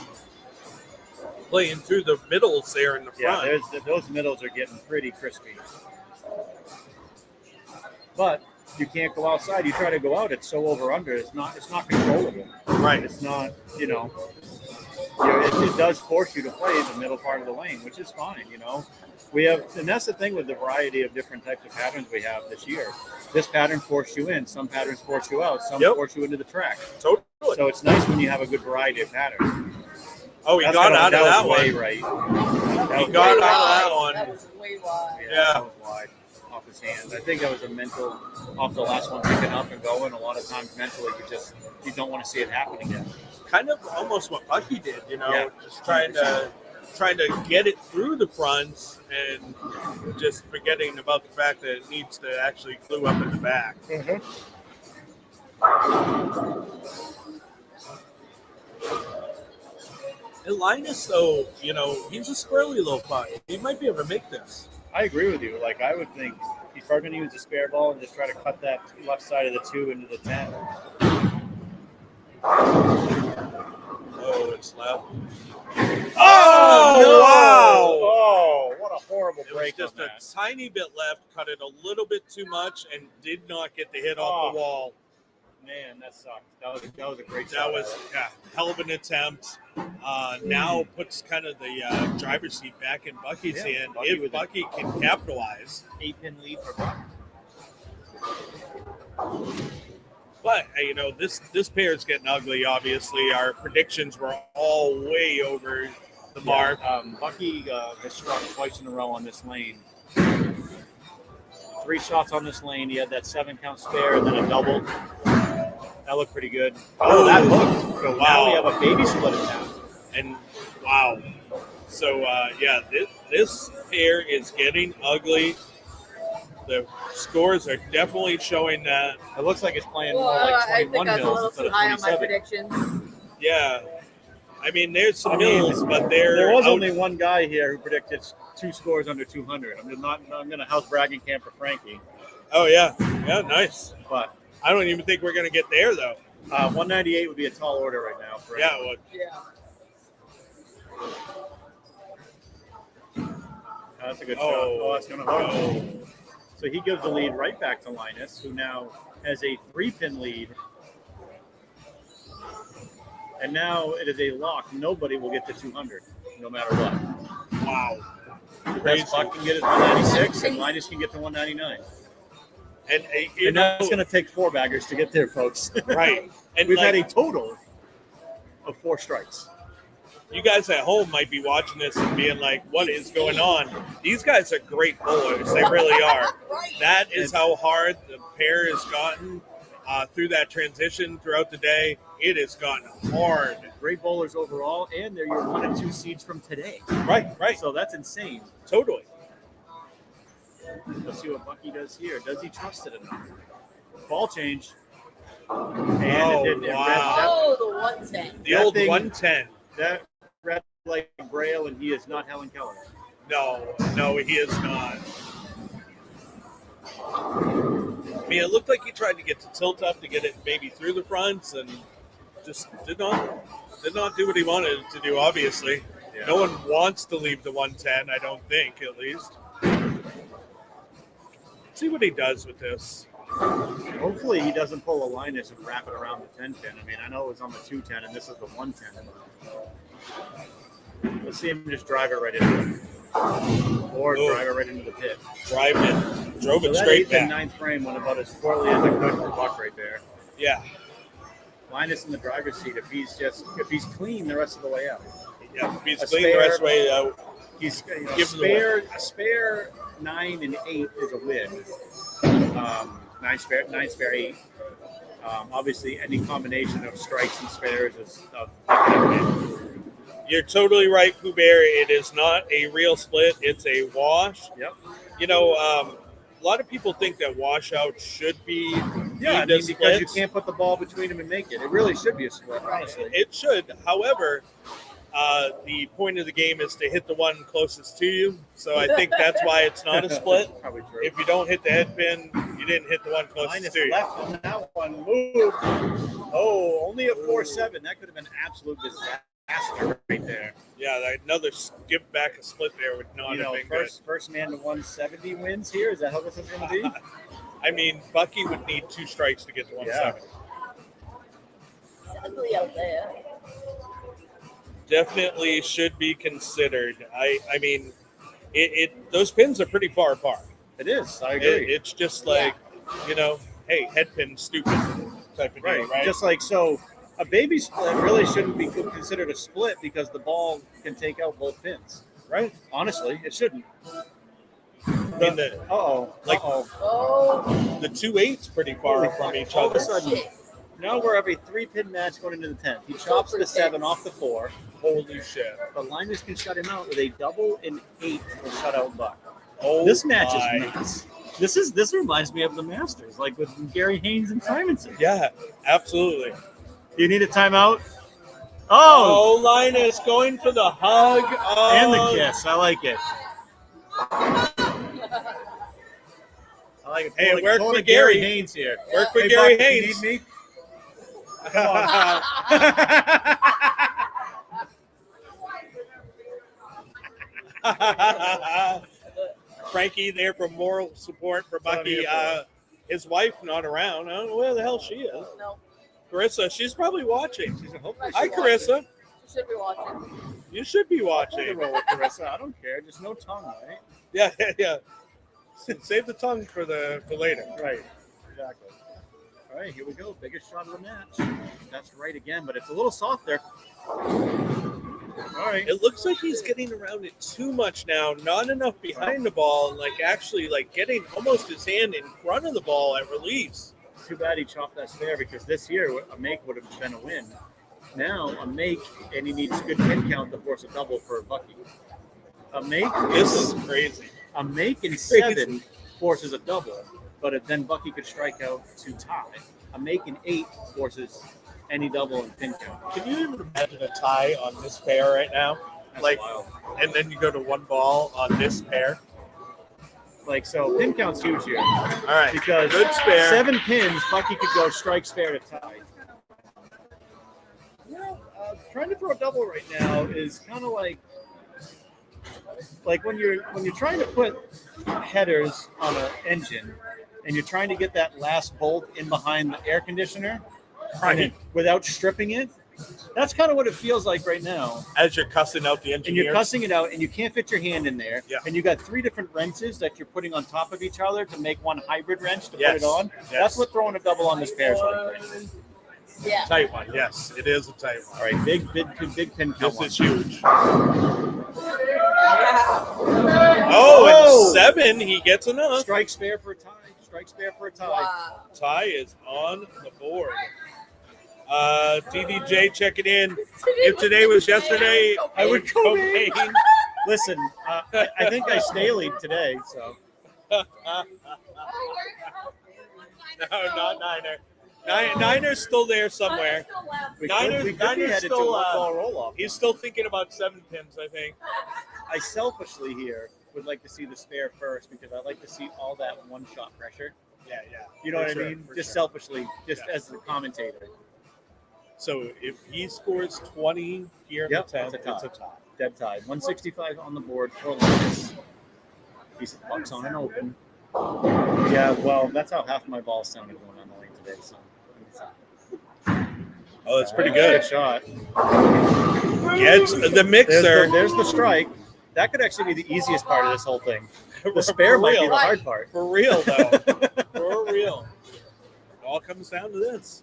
playing through the middles there in the front. Yeah, those middles are getting pretty crispy. But you can't go outside. You try to go out, it's so over under. It's not controllable. Right. It's not, it does force you to play in the middle part of the lane, which is fine. We have, and that's the thing with the variety of different types of patterns we have this year. This pattern forced you in. Some patterns force you out. Some force you into the track. Totally. So it's nice when you have a good variety of patterns. Oh, he got out of that one. Right. He got out of that one. That was way wide. Yeah. That was wide off his hands. I think that was a mental off the last one, picking up and going. A lot of times mentally you don't want to see it happen again. Kind of almost what Bucky did, Yeah. just trying to get it through the fronts and just forgetting about the fact that it needs to actually glue up in the back. Mm-hmm. And Linus, though, he's a squirrely little puck. He might be able to make this. I agree with you. Like, I would think he's probably going to use a spare ball and just try to cut that left side of the 2 into the 10. Oh, it's left. Oh, no! Wow! Oh, what a horrible It was break just on a that. tiny bit left, cut it a little bit too much, and did not get the hit off the wall. Man, that sucked. That was a great That shot. was hell of an attempt. Now puts kind of the driver's seat back in Bucky's hand. Bucky If with Bucky can capitalize. 8-pin lead for Buck. But this pair is getting ugly. Obviously, our predictions were all way over the mark. Bucky has struck twice in a row on this lane. 3 shots on this lane. He had that 7-count spare and then a double. That looked pretty good. Oh, that hooked. So now we have a baby split in town. And wow. So this pair is getting ugly. The scores are definitely showing that. It looks like it's playing Well, more like I think 21 I was a mils little instead too of high on my 27. predictions. Yeah. I mean, there's some I mean, mills, but There was out- only one guy here who predicted 2 scores under 200. I'm going to house bragging camp for Frankie, Oh yeah, nice. but I don't even think we're gonna get there though. 198 would be a tall order right now. For Yeah, anyone. Yeah. That's a good Oh, shot. Oh, that's going to hook. oh. So he gives the lead right back to Linus, who now has a 3-pin lead. And now it is a lock. Nobody will get to 200, no matter what. Wow. Best Buck can get it to 196, and Linus can get to 199. And And that's going to take 4 baggers to get there, folks. right. And We've like, had a total of 4 strikes. you guys at home might be watching this and being like, "What is going on?" These guys are great bowlers. They really are. That is how hard the pair has gotten through that transition throughout the day. It has gotten hard. Great bowlers overall, and they're your 1 and 2 seeds from today. Right. So that's insane. Totally. Let's see what Bucky does here. Does he trust it enough? Ball change. And wow. Oh, the 110. The That old thing- 110. that red like Braille, and he is not Helen Keller. No, he is not. I mean, it looked like he tried to get to tilt up to get it maybe through the fronts and just did not do what he wanted it to do, obviously. Yeah. No one wants to leave the 110, I don't think, at least. See what he does with this. Hopefully he doesn't pull a Linus and wrap it around the 10-pin. I mean, I know it was on the 210, and this is the 110. Let's see him just drive it right into it. Or drive it right into the pit. Drove it So that straight 8th and back. 9th frame went about as poorly as it could for Buck right there. Yeah. Linus in the driver's seat, if he's clean the rest of the way out. Yeah. If he's A clean the rest of the spare- way out. He's Give him the a spare 9 and 8 is a win. 9 spare 8. Obviously, any combination of strikes and spares is a win. You're totally right, Pooh Bear. It is not a real split. It's a wash. Yep. A lot of people think that washout should be Yeah, deemed as because you splits. can't put the ball between them and make it. It really should be a split, honestly. It should. However, the point of the game is to hit the one closest to you. So I think that's why it's not a split. Probably true. If you don't hit the head pin, You didn't hit the one closest Minus to you. left on that one. Move. Oh, only a 4-7. That could have been absolute disaster right there. Yeah, another skip back a split there would not have been First man to 170 wins here. Is that how this is going to be? good. I mean, Bucky would need 2 strikes to get to 170. It's ugly out there. Definitely should be considered. I mean, those pins are pretty far apart. It is. I agree. It's just like, hey, head pin, stupid type of deal, right? Just like so, a baby split really shouldn't be considered a split because the ball can take out both pins. Right. Honestly, it shouldn't. In the the 2-8's pretty far from each All of other. a sudden, now we're of a 3-pin match going into the 10th. He chops the 7 off the 4. Holy shit! But Linus can shut him out with a double and 8 to shut out Buck. Oh, This match my. is nuts. This reminds me of the Masters, like with Gary Haynes and Simonson. Yeah, absolutely. You need a timeout? Oh, Oh, Linus going for the hug and the kiss. I like it. I like it. Hey, Pulling- work pulling for a Gary Gary. Haynes here. Work for Hey, Gary Buck, Haynes. You need me? Come on. Frankie there for moral support for Bucky. His wife not around. I don't know where the hell she is. No. Carissa, she's probably watching. Hopefully Hi, she's Carissa. watching. She should be watching. You should be Take a watching. roll with Carissa. I don't care. Just no tongue, right? Yeah, yeah. Save the tongue for later. Right. Exactly. All right, here we go. Biggest shot of the match. That's right again, but it's a little soft there. All right. It looks like he's getting around it too much now. Not enough behind the ball, and actually getting almost his hand in front of the ball at release. Too bad he chopped that spare because this year a make would have been a win. Now a make, and he needs good pin count to force a double for Bucky. A make. This is crazy. A make in 7 forces a double, but then Bucky could strike out to tie. A make in 8 forces any double in pin count. Can you even imagine a tie on this pair right now? That's wild. And then you go to 1 ball on this pair. So pin count's huge here. All right, Because good spare. 7 pins, Bucky could go strike spare to tie. Trying to throw a double right now is kind of like when you're trying to put headers on an engine and you're trying to get that last bolt in behind the air conditioner without stripping it. That's kind of what it feels like right now. As you're cussing out the And engineers. you're cussing it out, and you can't fit your hand in there. Yeah. And you got 3 different wrenches that you're putting on top of each other to make one hybrid wrench to Yes. put it on. Yes. That's what throwing a double on this pair is like right now. Yeah. Tight one. Yes, it is a tight one. All right, big pin count. This is huge. Yeah. Oh, and 7, he gets enough. Strike spare for a tie. Strike spare for a tie. Wow. Tie is on the board. DDJ checking in. If today was yesterday, I would go Maine. Listen, I think I stayed today, so. No, not Niner. Niner's still there somewhere. We Niners could be Niners headed to still, one ball roll off. He's still thinking about 7 pins, I think. I selfishly here would like to see the spare first because I like to see all that one shot pressure. Yeah. You know For what sure, I mean? for Just sure. selfishly, as the commentator. So if he scores 20 here in Yep, the 10th, it's a tie. it's a tie. Dead tie. 165 on the board for Linus. He's bucks on and open. Yeah, well, that's how half my balls sounded going on the lane today. So. Oh, that's pretty good. Good shot. Gets the mixer. There's the strike. That could actually be the easiest part of this whole thing. The spare might be the hard part. For real, though. For real. It all comes down to this.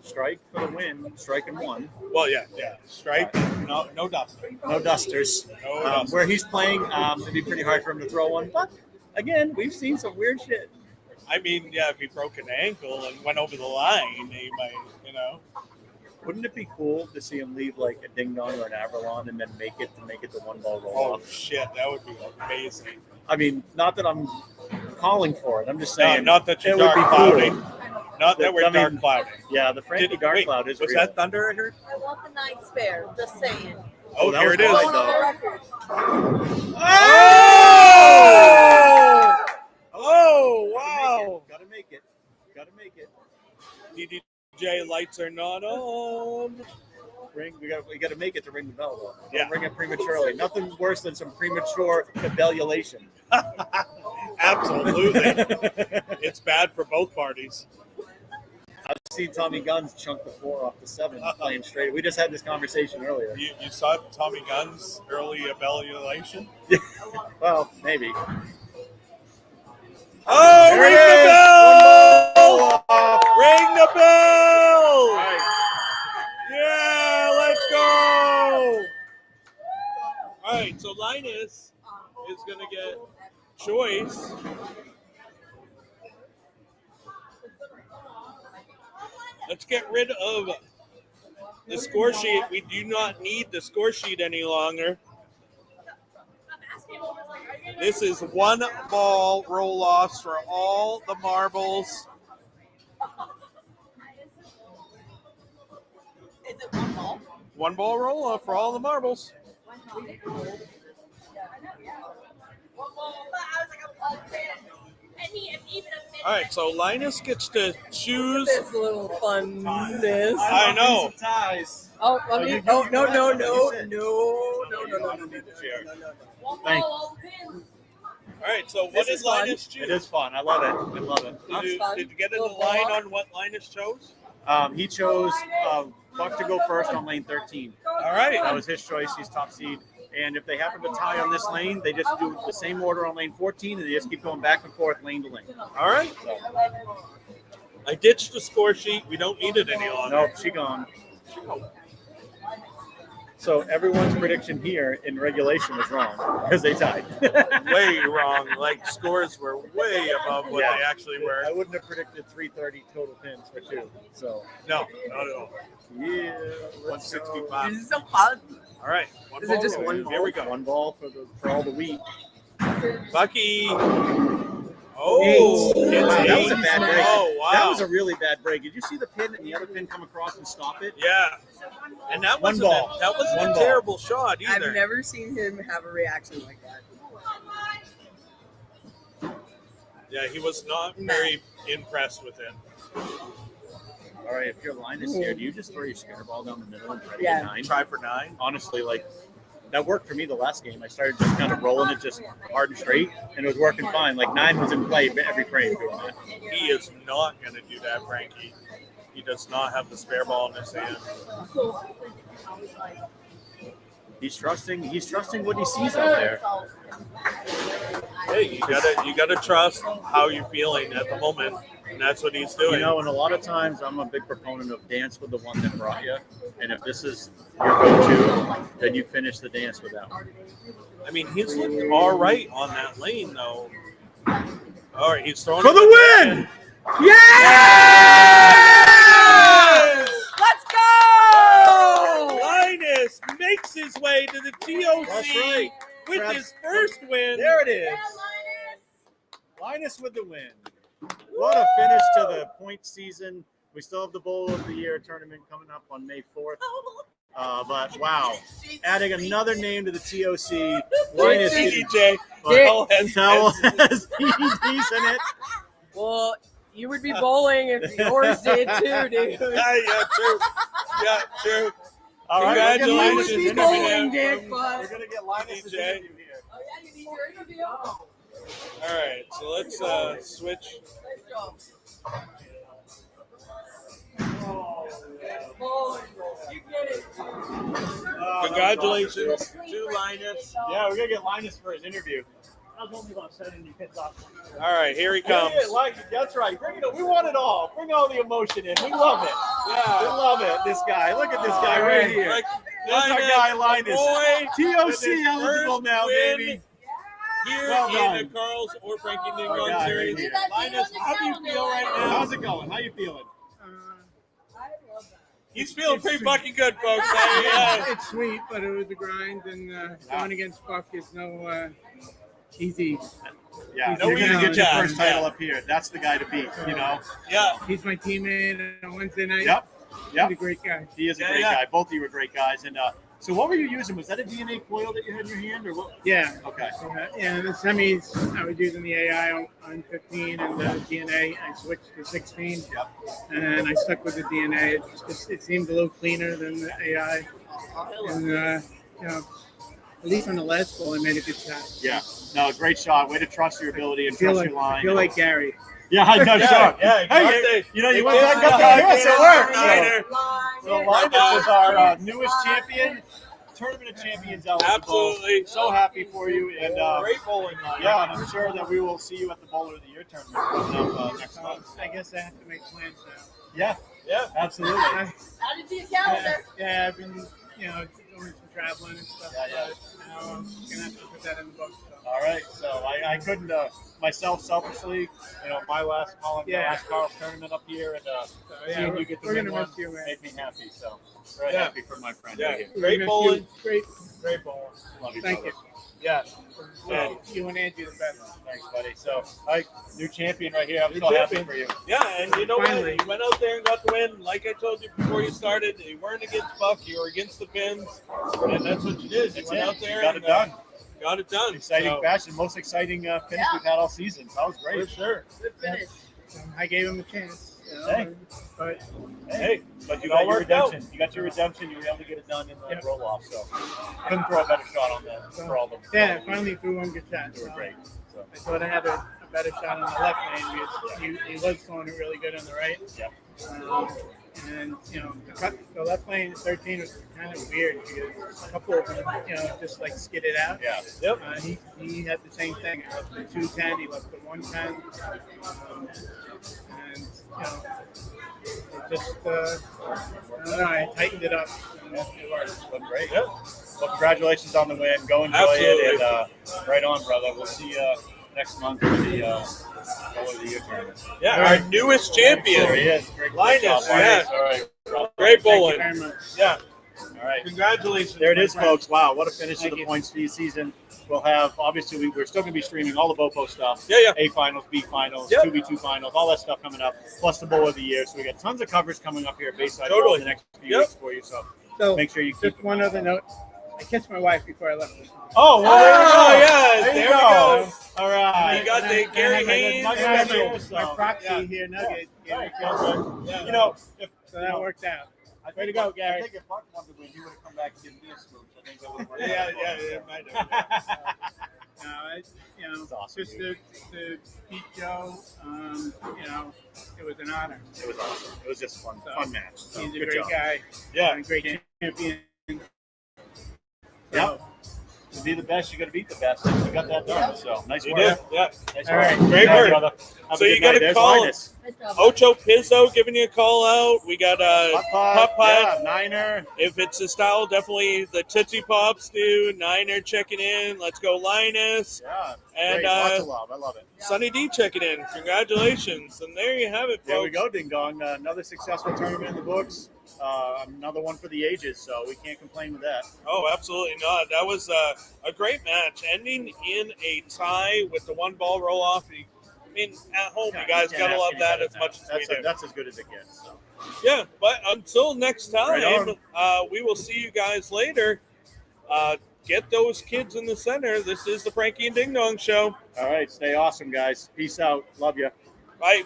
Strike for the win. Strike and 1. Well, yeah. Strike, no duster. No dusters. No dusters. Where he's playing, it'd be pretty hard for him to throw one. But again, we've seen some weird shit. I mean, yeah, if he broke an ankle and went over the line, he might, Wouldn't it be cool to see him leave like a ding dong or an Avalon and then make it the 1 ball roll Oh, off? shit, that would be amazing. I mean, not that I'm calling for it. I'm just No, saying. not that you're it would dark be clouding. cool. Not that we're I mean, dark clouding. Yeah, the Frankie Dark Wait, Cloud is was real. that thunder I heard? I want the 9 spare. Just saying. Oh, that here was it is. wide, On though. the record. Oh! Oh, wow. Gotta make it. Gotta make it. DDJ, lights are not on. We got to make it to ring the bell. Though. Yeah. Don't ring it prematurely. Nothing worse than some premature evaluation. Absolutely. It's bad for both parties. I've seen Tommy Guns chunk the 4 off the 7 playing straight. We just had this conversation earlier. You saw Tommy Gunn's early evaluation? Well, maybe. Oh, There ring it the is! bell! One ball. Ring the bell! All right. Yeah, let's go! All right, so Linus is going to get choice. Let's get rid of the score sheet. We do not need the score sheet any longer. This is 1 ball roll-offs for all the marbles. Is it 1 ball? 1 ball roll-off for all the marbles. All right, so Linus gets to choose. This little funness. I know. Ties. Oh, let me. Oh, no. Thank you. All right, so what This did is fun. Linus choose? It is fun. I love it. I love it. Did you get in the line on what Linus chose? He chose Buck to go first on lane 13. All right. That was his choice. He's top seed. And if they happen to tie on this lane, they just do the same order on lane 14, and they just keep going back and forth lane to lane. All right. I ditched the score sheet. We don't need it any longer. Nope, she gone. So everyone's prediction here in regulation was wrong because they tied. Way wrong. Like, scores were way above what Yeah. they actually were. I wouldn't have predicted 330 total pins for 2. So No, not at all. yeah, 165. This is so fun. All right. Is it just roll. 1 Here we go. 1 ball for all the wheat. Bucky. Oh, Wow, that was a bad break. Oh, wow. That was a really bad break. Did you see the pin and the other pin come across and stop it? Yeah. And that One wasn't ball. that wasn't One a ball. terrible shot either. I've never seen him have a reaction like that. Yeah, he was not very impressed with it. All right, if your line is here, do you just throw your spare ball down the middle and try to Yeah. get 9? Try for 9. Honestly, like, that worked for me the last game. I started just kind of rolling it just hard and straight, and it was working fine. Like, 9 was in play every frame doing that. He is not going to do that, Frankie. He does not have the spare ball in his hand. He's trusting what he sees out there. Hey, you gotta trust how you're feeling at the moment, and that's what he's doing. You know, and a lot of times I'm a big proponent of dance with the one that brought you. And if this is your go-to, then you finish the dance with that one. I mean, he's looking all right on that lane, though. All right, he's throwing For it the in. win! Yes! Let's go! Linus makes his way to the TOC That's right. with Grabs- his first win. There it is. Linus with the win. What a finish to the point season. We still have the Bowl of the Year tournament coming up on May 4th. But wow, adding another name to the TOC. Linus DJ. Towel has PEDs in it. Well, you would be bowling if yours did too, dude. Yeah, true. Yeah, true. All right, Congratulations, You would be Linus. bowling, Dick, We're but... gonna get Linus' DJ. interview here. Oh, yeah, you need your interview? All right, so let's switch. You get it. Congratulations to Linus. Yeah, we're gonna get Linus for his interview. I was only about 70 pins off. All right, here he comes. Yeah, that's right. Bring it. We want it all. Bring all the emotion in. We love it. Yeah, we love it. This guy. Look at this guy right here. Like, That's our guy, Linus. Boy, TOC with his eligible first now, win baby. Here Well in done. the Karls or Frankie Our Ningon guy series. right here. Linus, how do you feel right now? How's it going? How you feeling? He's feeling pretty fucking good, folks. It's sweet, but it was a grind, and going against Buck is no easy. Yeah, No you're gonna easy get your job. first title up here. That's the guy to beat. You know. Yeah. He's my teammate on Wednesday night. Yep. He's a great guy. He is a Yeah, great yeah. guy. Both of you are great guys. And So what were you using? Was that a DNA coil that you had in your hand, or what? Yeah. Okay. Yeah, the semis, I was using the AI on 15 and the DNA. I switched to 16. Yep. And I stuck with the DNA. It seemed a little cleaner than the AI. And, you know, at least on the last ball, I made a good shot. Yeah. No, great shot. Way to trust your ability and I feel trust like, your line. I feel like Gary. Yeah, I know, sure. Yeah, Hey, you know, you They went back got up the there. Yes, it worked. Niner. So Linus is our newest champion, tournament of champions eligible. Absolutely. So happy for you, and Great bowling line. yeah, and I'm sure that we will see you at the Bowler of the Year tournament coming up next month. I guess I have to make plans now. Yeah, Yeah. absolutely. Add it to your calendar. Yeah, I've been, doing some traveling and stuff. Yeah. But now I'm gonna have to put that in the book. So. All right, so I couldn't myself selfishly, my last Karls tournament up here, and seeing you get to we're win gonna one miss you, man. made me happy. So very Yeah. happy for my friend. Yeah. Right here. Great We miss bowling. you. Great bowling. Love you, Thank brother. you. Yeah. Well, you and Angie the best. Thanks, buddy. So, new champion right here. I'm New so happy champion. for you. Yeah, and you know Finally. what? You went out there and got the win. Like I told you before you started, you weren't against Buck, you were against the pins, and that's what you did. You That's went it. out there You got and it done. got it done. Exciting So, fashion. Most exciting finish we've had all season. So that was for great. sure. Good finish. I gave him a chance. Hey. But Hey, But you it all got your worked out. redemption. You got your redemption. You were able to get it done in the Yeah. roll off. So couldn't throw a better shot on that for all the. yeah, I finally threw one good shot. They were great. So, I thought I had a better shot on the left lane because he was throwing it really good on the right. yeah. And the left lane at 13 was kind of weird because a couple of them, just like skidded out. Yeah. Yep. He had the same thing. He left the 210, he left the 110, and it just I don't know. I tightened it up. And it worked. Looked great. Yep. Well, congratulations on the win. Go enjoy Absolutely. it. And right on, brother. We'll see you next month for the Bowler of the Year tournament. Yeah, All our right. newest There he champion. is. Great Linus, job, yeah. All right. Great Thank you bowling. very much. Yeah. All right. Congratulations. There it my is, friend. folks. Wow, what a finish to Thank the you. points fee season. We'll have, obviously, we're still going to be streaming all the BOPO stuff. Yeah, yeah. A finals, B finals, Yep. 2v2 finals, all that stuff coming up, plus the Bowl of the Year. So we got tons of coverage coming up here at Bayside Totally. over the next few Yep. weeks for you. So So make sure you keep just one other note. I kissed my wife before I left. Oh, well, there you go. yes, there we go. All right. You got the Gary Haynes Nugget special. here, so, My proxy yeah. here, Nugget. gave me a Right. kiss. Yeah. You know, if So that worked out. Way to go, Gary. I think if Buck wanted to win, he would have come back and given me a smooch. I think that would have worked Yeah, out. might have. It's awesome, just to beat Joe, it was an honor. It was awesome. It was just fun match. So, He's a good great job. guy. Yeah. And a great champion. Yep. To be the best, you got to beat the best. And you got that done. So nice You work. did. Yeah. Nice All work. right. Great Yeah, work. brother. Have So a you good gotta night. There's call- Linus. Good job. Ocho Pizzo giving you a call out. We got Putt, Putt Putt. yeah, Niner. If it's a style, definitely the Tootsie Pops do. Niner checking in. Let's go Linus. Yeah. And, Great. Lots of love. I love it. Sunny D checking in. Congratulations. And there you have it, folks. There we go, Ding Dong. Another successful tournament in the books. Another one for the ages, so we can't complain with that. Oh, absolutely not. That was a great match, ending in a tie with the one ball roll off. I mean, at home, Yeah, you guys can't gotta ask love any that better as than much as that. we do. That's as good as it gets. So. Yeah, but until next Right time, we will see you guys later. Get those kids in the center. This is the Frankie and Ding Dong Show. All right, stay awesome, guys. Peace out. Love you. Bye.